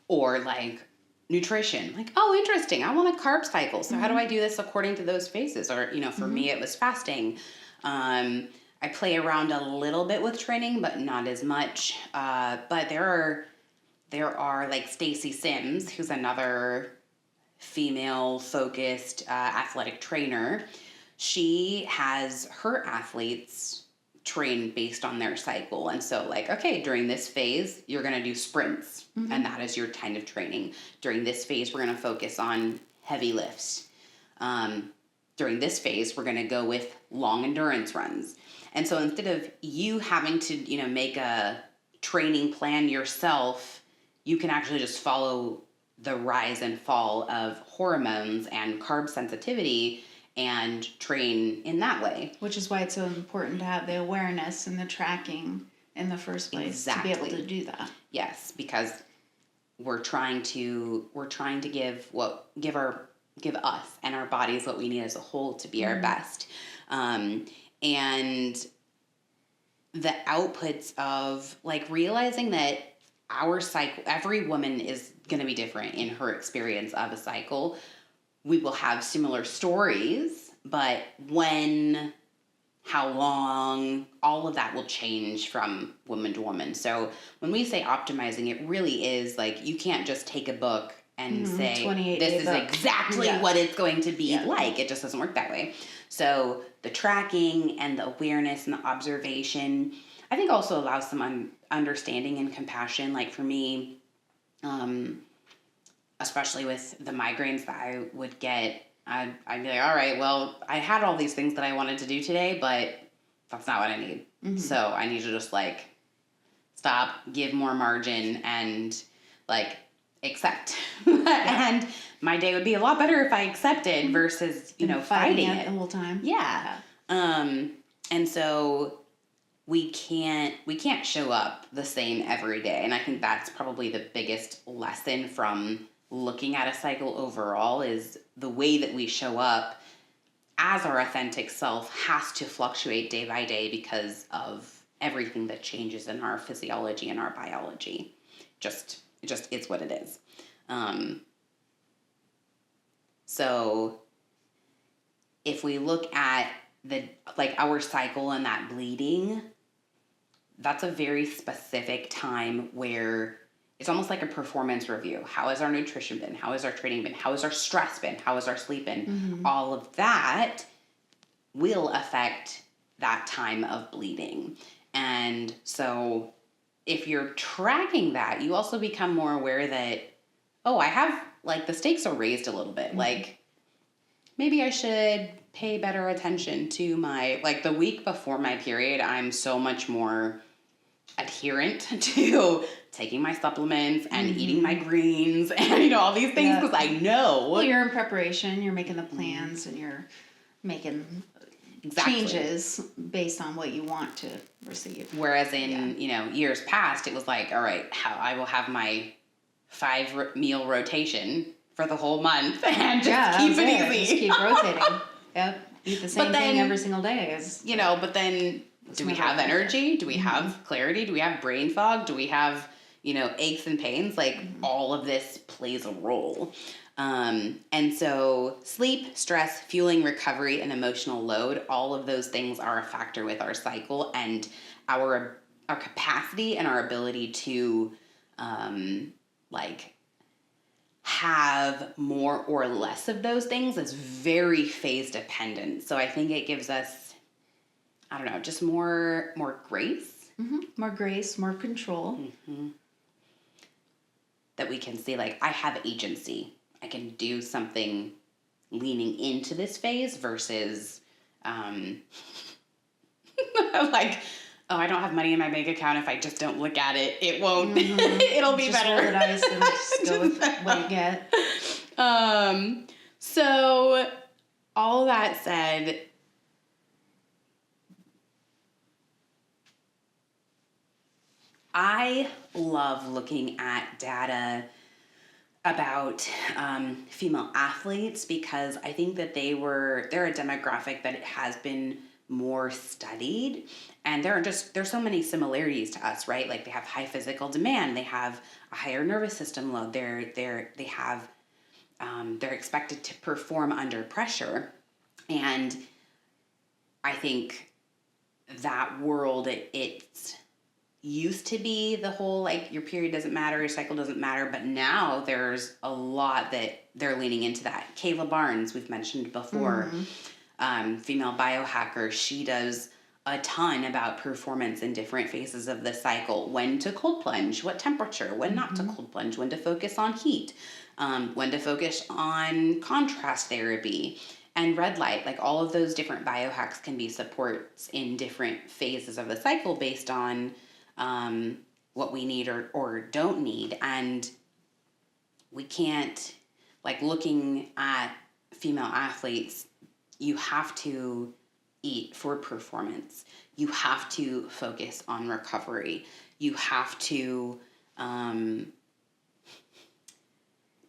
Or like nutrition. Like, oh, interesting. I want a carb cycle. So how do I do this according to those phases? Or, for me, it was fasting. I play around a little bit with training, but not as much. But there are like Stacy Sims, who's another female-focused athletic trainer. She has her athletes train based on their cycle. And so like, okay, during this phase, you're going to do sprints, and that is your kind of training. During this phase, we're going to focus on heavy lifts. During this phase, we're going to go with long endurance runs. And so instead of you having to, make a training plan yourself, you can actually just follow the rise and fall of hormones and carb sensitivity and train in that way. Which is why it's so important to have the awareness and the tracking in the first place to be able to do that. Yes, because we're trying to give us and our bodies what we need as a whole to be our best. And the outputs of like realizing that our cycle, every woman is going to be different in her experience of a cycle. We will have similar stories, but when, how long, all of that will change from woman to woman. So when we say optimizing, it really is like, you can't just take a book and say, this is exactly what it's going to be like. It just doesn't work that way. So the tracking and the awareness and the observation, I think also allows some understanding and compassion. Like for me, especially with the migraines that I would get, I'd be like, all right, well, I had all these things that I wanted to do today, but that's not what I need. So I need to just like stop, give more margin, and like accept. And my day would be a lot better if I accepted versus, fighting it the whole time. Yeah. And so we can't show up the same every day. And I think that's probably the biggest lesson from looking at a cycle overall, is the way that we show up as our authentic self has to fluctuate day by day because of everything that changes in our physiology and our biology. It just is what it is. So if we look at our cycle and that bleeding, that's a very specific time where it's almost like a performance review. How has our nutrition been? How has our training been? How has our stress been? How has our sleep been? All of that will affect that time of bleeding. And so if you're tracking that, you also become more aware that, I have, like, the stakes are raised a little bit. Like, maybe I should pay better attention to my, like, the week before my period, I'm so much more adherent to taking my supplements and eating my greens and, all these things, because I know. Well, you're in preparation, you're making the plans, and you're making changes based on what you want to receive. Whereas in, years past, it was like, all right, I will have my 5-meal rotation for the whole month and just keep it easy. Just keep rotating. Yep. Eat the same thing every single day. But then do we have energy? Do we have clarity? Do we have brain fog? Do we have, aches and pains? Like all of this plays a role. And so sleep, stress, fueling, recovery, and emotional load, all of those things are a factor with our cycle, and our capacity and our ability to have more or less of those things is very phase dependent. So I think it gives us, just more grace. More grace, more control. that we can see, like, I have agency. I can do something leaning into this phase versus, like, oh, I don't have money in my bank account. If I just don't look at it, it won't, it'll be just better. roll the dice and just go with what you get. So all that said, I love looking at data about female athletes because I think that they're a demographic that has been more studied, and there's so many similarities to us, right? Like, they have high physical demand, they have a higher nervous system load, they're expected to perform under pressure, and I think that world it's used to be the whole, like, your period doesn't matter, your cycle doesn't matter, but now there's a lot that they're leaning into that. Kayla Barnes, we've mentioned before, female biohacker, she does a ton about performance in different phases of the cycle. When to cold plunge, what temperature, when not to cold plunge, when to focus on heat, when to focus on contrast therapy, and red light. Like, all of those different biohacks can be supports in different phases of the cycle based on what we need or don't need. And we can't, like, looking at female athletes, you have to eat for performance. You have to focus on recovery. You have to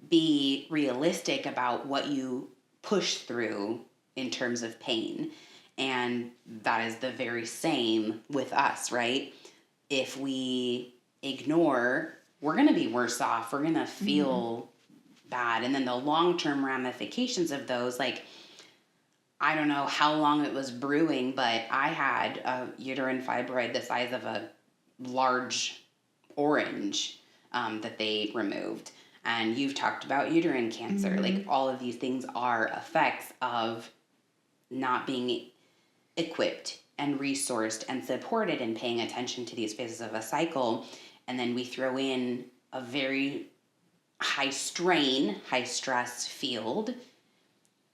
be realistic about what you push through in terms of pain. And that is the very same with us, right? If we ignore, we're going to be worse off. We're going to feel bad. And then the long-term ramifications of those, like, I don't know how long it was brewing, but I had a uterine fibroid the size of a large orange that they removed. And you've talked about uterine cancer. Like, all of these things are effects of not being equipped and resourced and supported and paying attention to these phases of a cycle. And then we throw in a very high strain, high stress field.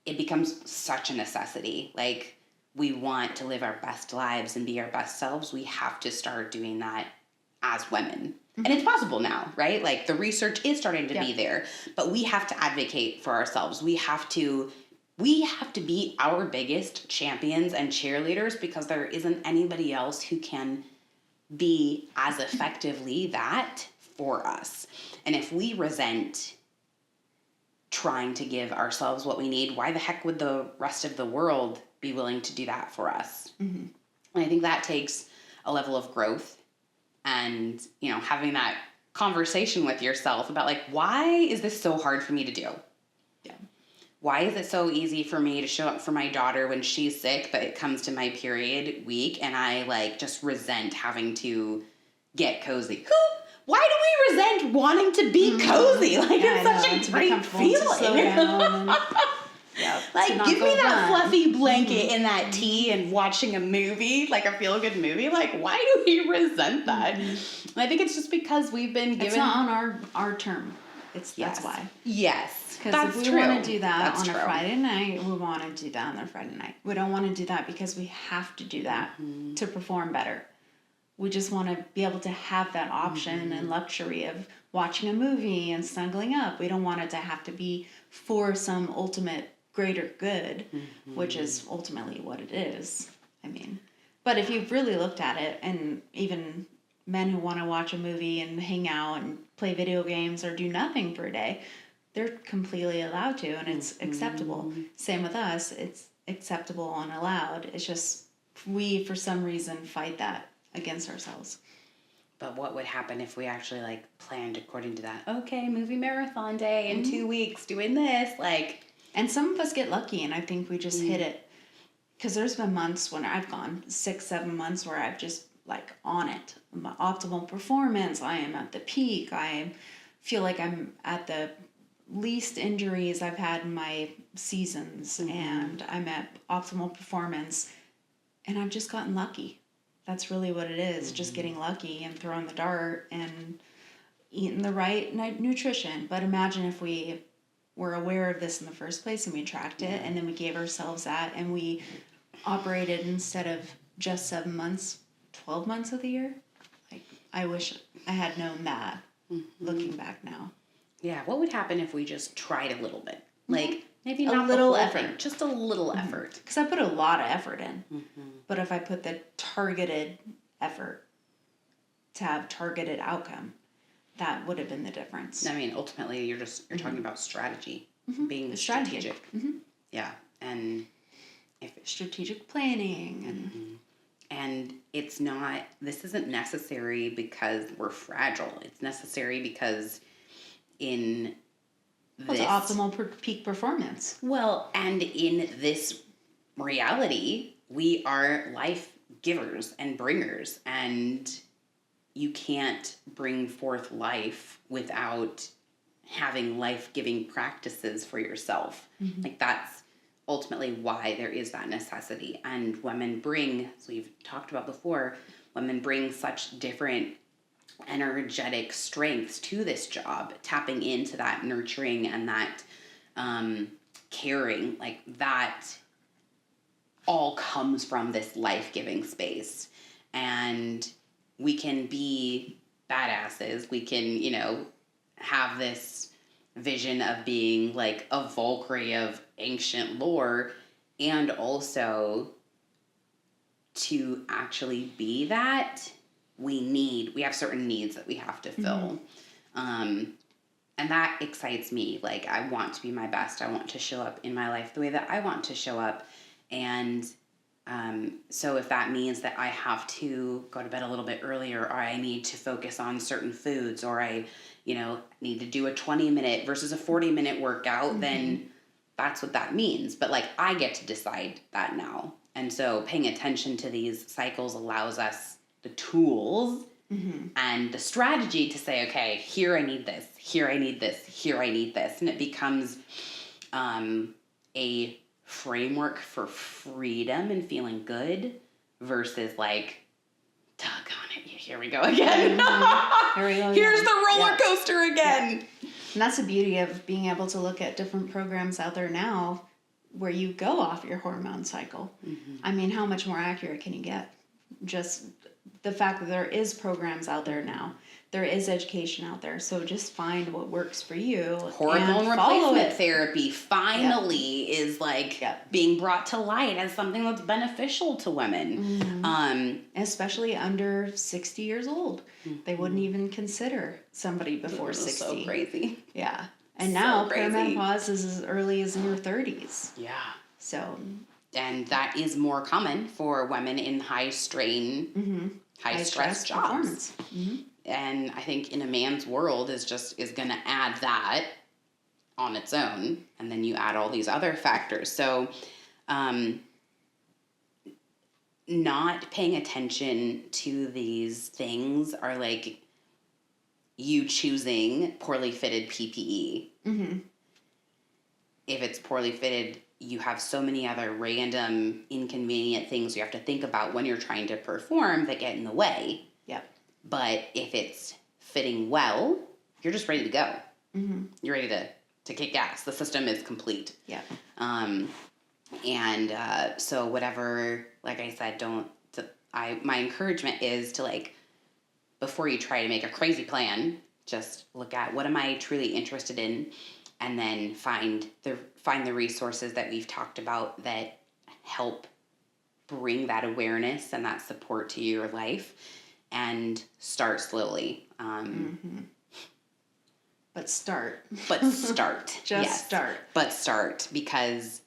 It becomes such a necessity. Like, we want to live our best lives and be our best selves. We have to start doing that as women. And it's possible now, right? Like, the research is starting to be there, but we have to advocate for ourselves. We have to be our biggest champions and cheerleaders, because there isn't anybody else who can be as effectively that for us. And if we resent trying to give ourselves what we need, why the heck would the rest of the world be willing to do that for us? And I think that takes a level of growth and, you know, having that conversation with yourself about, like, why is this so hard for me to do? Why is it so easy for me to show up for my daughter when she's sick, but it comes to my period week and I, like, just resent having to get cozy? Why do we resent wanting to be cozy? Like, it's such a great feeling. Like, give me that fluffy blanket and that tea and watching a movie, like a feel-good movie. Like, why do we resent that? And I think it's just because we've been given... It's not on our term. That's why. Yes, because if we want to do that on a Friday night, we want to do that on a Friday night. We don't want to do that because we have to do that to perform better. We just want to be able to have that option and luxury of watching a movie and snuggling up. We don't want it to have to be for some ultimate greater good, which is ultimately what it is. I mean, but if you've really looked at it, and even men who want to watch a movie and hang out and play video games or do nothing for a day, they're completely allowed to, and it's acceptable. Same with us. It's acceptable and allowed. It's just we, for some reason, fight that against ourselves. But what would happen if we actually, like, planned according to that? Okay, movie marathon day in 2 weeks, doing this, like... And some of us get lucky, and I think we just hit it. Because there's been months when I've gone 6-7 months where I've just, like, on it. My optimal performance, I am at the peak. I feel like I'm at the least injuries I've had in my seasons, and I'm at optimal performance. And I've just gotten lucky. That's really what it is, just getting lucky and throwing the dart. And eaten the right nutrition. But imagine if we were aware of this in the first place and we tracked it and then we gave ourselves that and we operated instead of just 7 months, 12 months of the year. Like, I wish I had known that looking back now. Yeah, what would happen if we just tried a little bit? Like, maybe A not little the whole effort. thing, just a little effort. Because I put a lot of effort in. But if I put the targeted effort to have targeted outcome, that would have been the difference. I mean, ultimately, you're talking about strategy, being Strategy. strategic. Yeah, and if Strategic planning and it's not. This isn't necessary because we're fragile. It's necessary because in it's this optimal peak performance. well, and in this reality, we are life givers and bringers, and you can't bring forth life without having life-giving practices for yourself. Like, that's ultimately why there is that necessity. And women bring, as we've talked about before, women bring such different energetic strengths to this job, tapping into that nurturing and that caring. Like, that all comes from this life-giving space. And we can be badasses. We can, have this vision of being like a Valkyrie of ancient lore, and also to actually be that, we have certain needs that we have to fill. And that excites me. Like, I want to be my best. I want to show up in my life the way that I want to show up. And so if that means that I have to go to bed a little bit earlier, or I need to focus on certain foods, or I, need to do a 20-minute versus a 40-minute workout, then that's what that means. But, like, I get to decide that now. And so paying attention to these cycles allows us the tools and the strategy to say, okay, here I need this, here I need this, here I need this. And it becomes a framework for freedom and feeling good versus, like, doggone it, here we go again. Here we go. Here's the roller coaster again. Yeah. And that's the beauty of being able to look at different programs out there now where you go off your hormone cycle. I mean, how much more accurate can you get? Just the fact that there is programs out there now. There is education out there. So just find what works for you. Hormone and follow replacement it. therapy finally is like being brought to light as something that's beneficial to women. Especially under 60 years old. They wouldn't even consider somebody before 60. So crazy. Yeah. And So now crazy. perimenopause is as early as in your 30s. Yeah. So. And that is more common for women in high strain, high stress jobs. And I think in a man's world is going to add that on its own. And then you add all these other factors. So not paying attention to these things are like you choosing poorly fitted PPE. If it's poorly fitted, you have so many other random inconvenient things you have to think about when you're trying to perform that get in the way. But if it's fitting well, you're just ready to go. You're ready to kick ass. The system is complete. So whatever, like I said, my encouragement is to, like, before you try to make a crazy plan, just look at what am I truly interested in, and then find the resources that we've talked about that help bring that awareness and that support to your life. And start slowly. But start. Just start. But start, because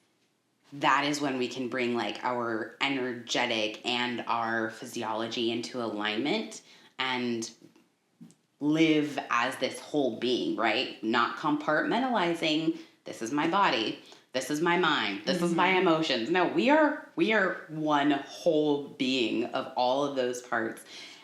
that is when we can bring, like, our energetic and our physiology into alignment and live as this whole being, right? Not compartmentalizing, this is my body, this is my mind, this is my emotions. No, we are one whole being of all of those parts.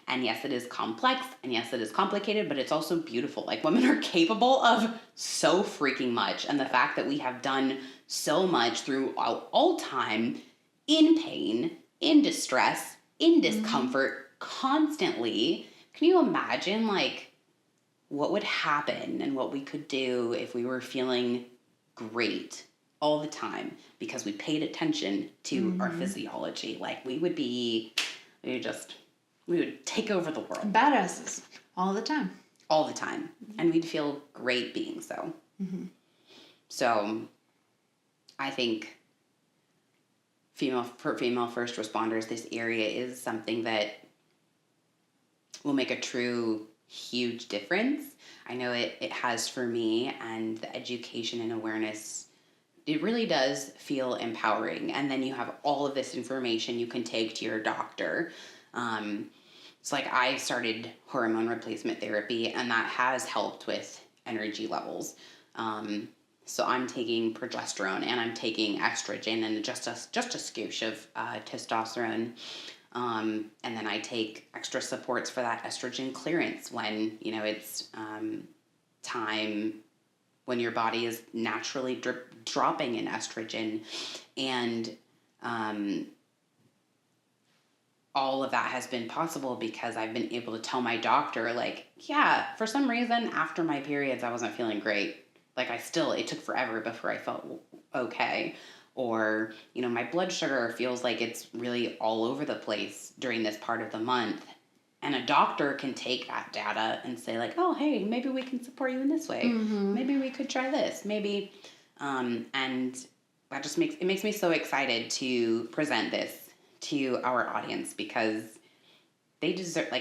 And yes, it is complex, and yes, it is complicated, but it's also beautiful. Like, women are capable of so freaking much. And the fact that we have done so much throughout all time, in pain, in distress, in discomfort, constantly. Can you imagine, like, what would happen and what we could do if we were feeling great all the time because we paid attention to our physiology. Like we would take over the world. Badasses all the time. All the time. And we'd feel great being so. So I think for female first responders, this area is something that will make a true huge difference. I know it has for me, and the education and awareness, it really does feel empowering. And then you have all of this information you can take to your doctor. It's like I started hormone replacement therapy, and that has helped with energy levels. So I'm taking progesterone and I'm taking estrogen and just a scoosh of testosterone. And then I take extra supports for that estrogen clearance when, it's time when your body is naturally dropping in estrogen. And all of that has been possible because I've been able to tell my doctor, like, yeah, for some reason after my periods, I wasn't feeling great. Like it took forever before I felt okay. Or, my blood sugar feels like it's really all over the place during this part of the month. And a doctor can take that data and say like, oh, hey, maybe we can support you in this way. Maybe we could try this. Maybe. And that just makes me so excited to present this to our audience because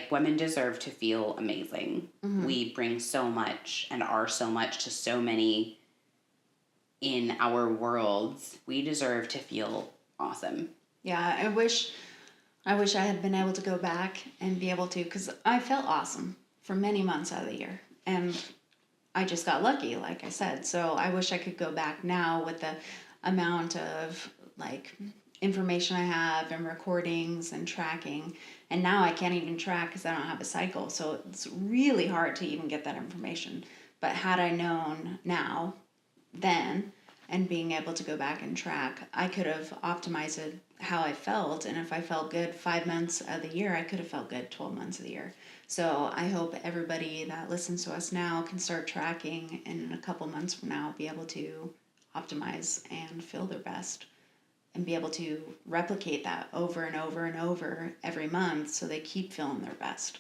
women deserve to feel amazing. We bring so much and are so much to so many in our worlds. We deserve to feel awesome. Yeah, I wish I had been able to go back and be able to, because I felt awesome for many months out of the year. And I just got lucky, like I said. So I wish I could go back now with the amount of information I have and recordings and tracking. And now I can't even track because I don't have a cycle. So it's really hard to even get that information. But had I known then, and being able to go back and track, I could have optimized it how I felt. And if I felt good 5 months of the year, I could have felt good 12 months of the year. So I hope everybody that listens to us now can start tracking, and in a couple months from now be able to optimize and feel their best and be able to replicate that over and over and over every month so they keep feeling their best.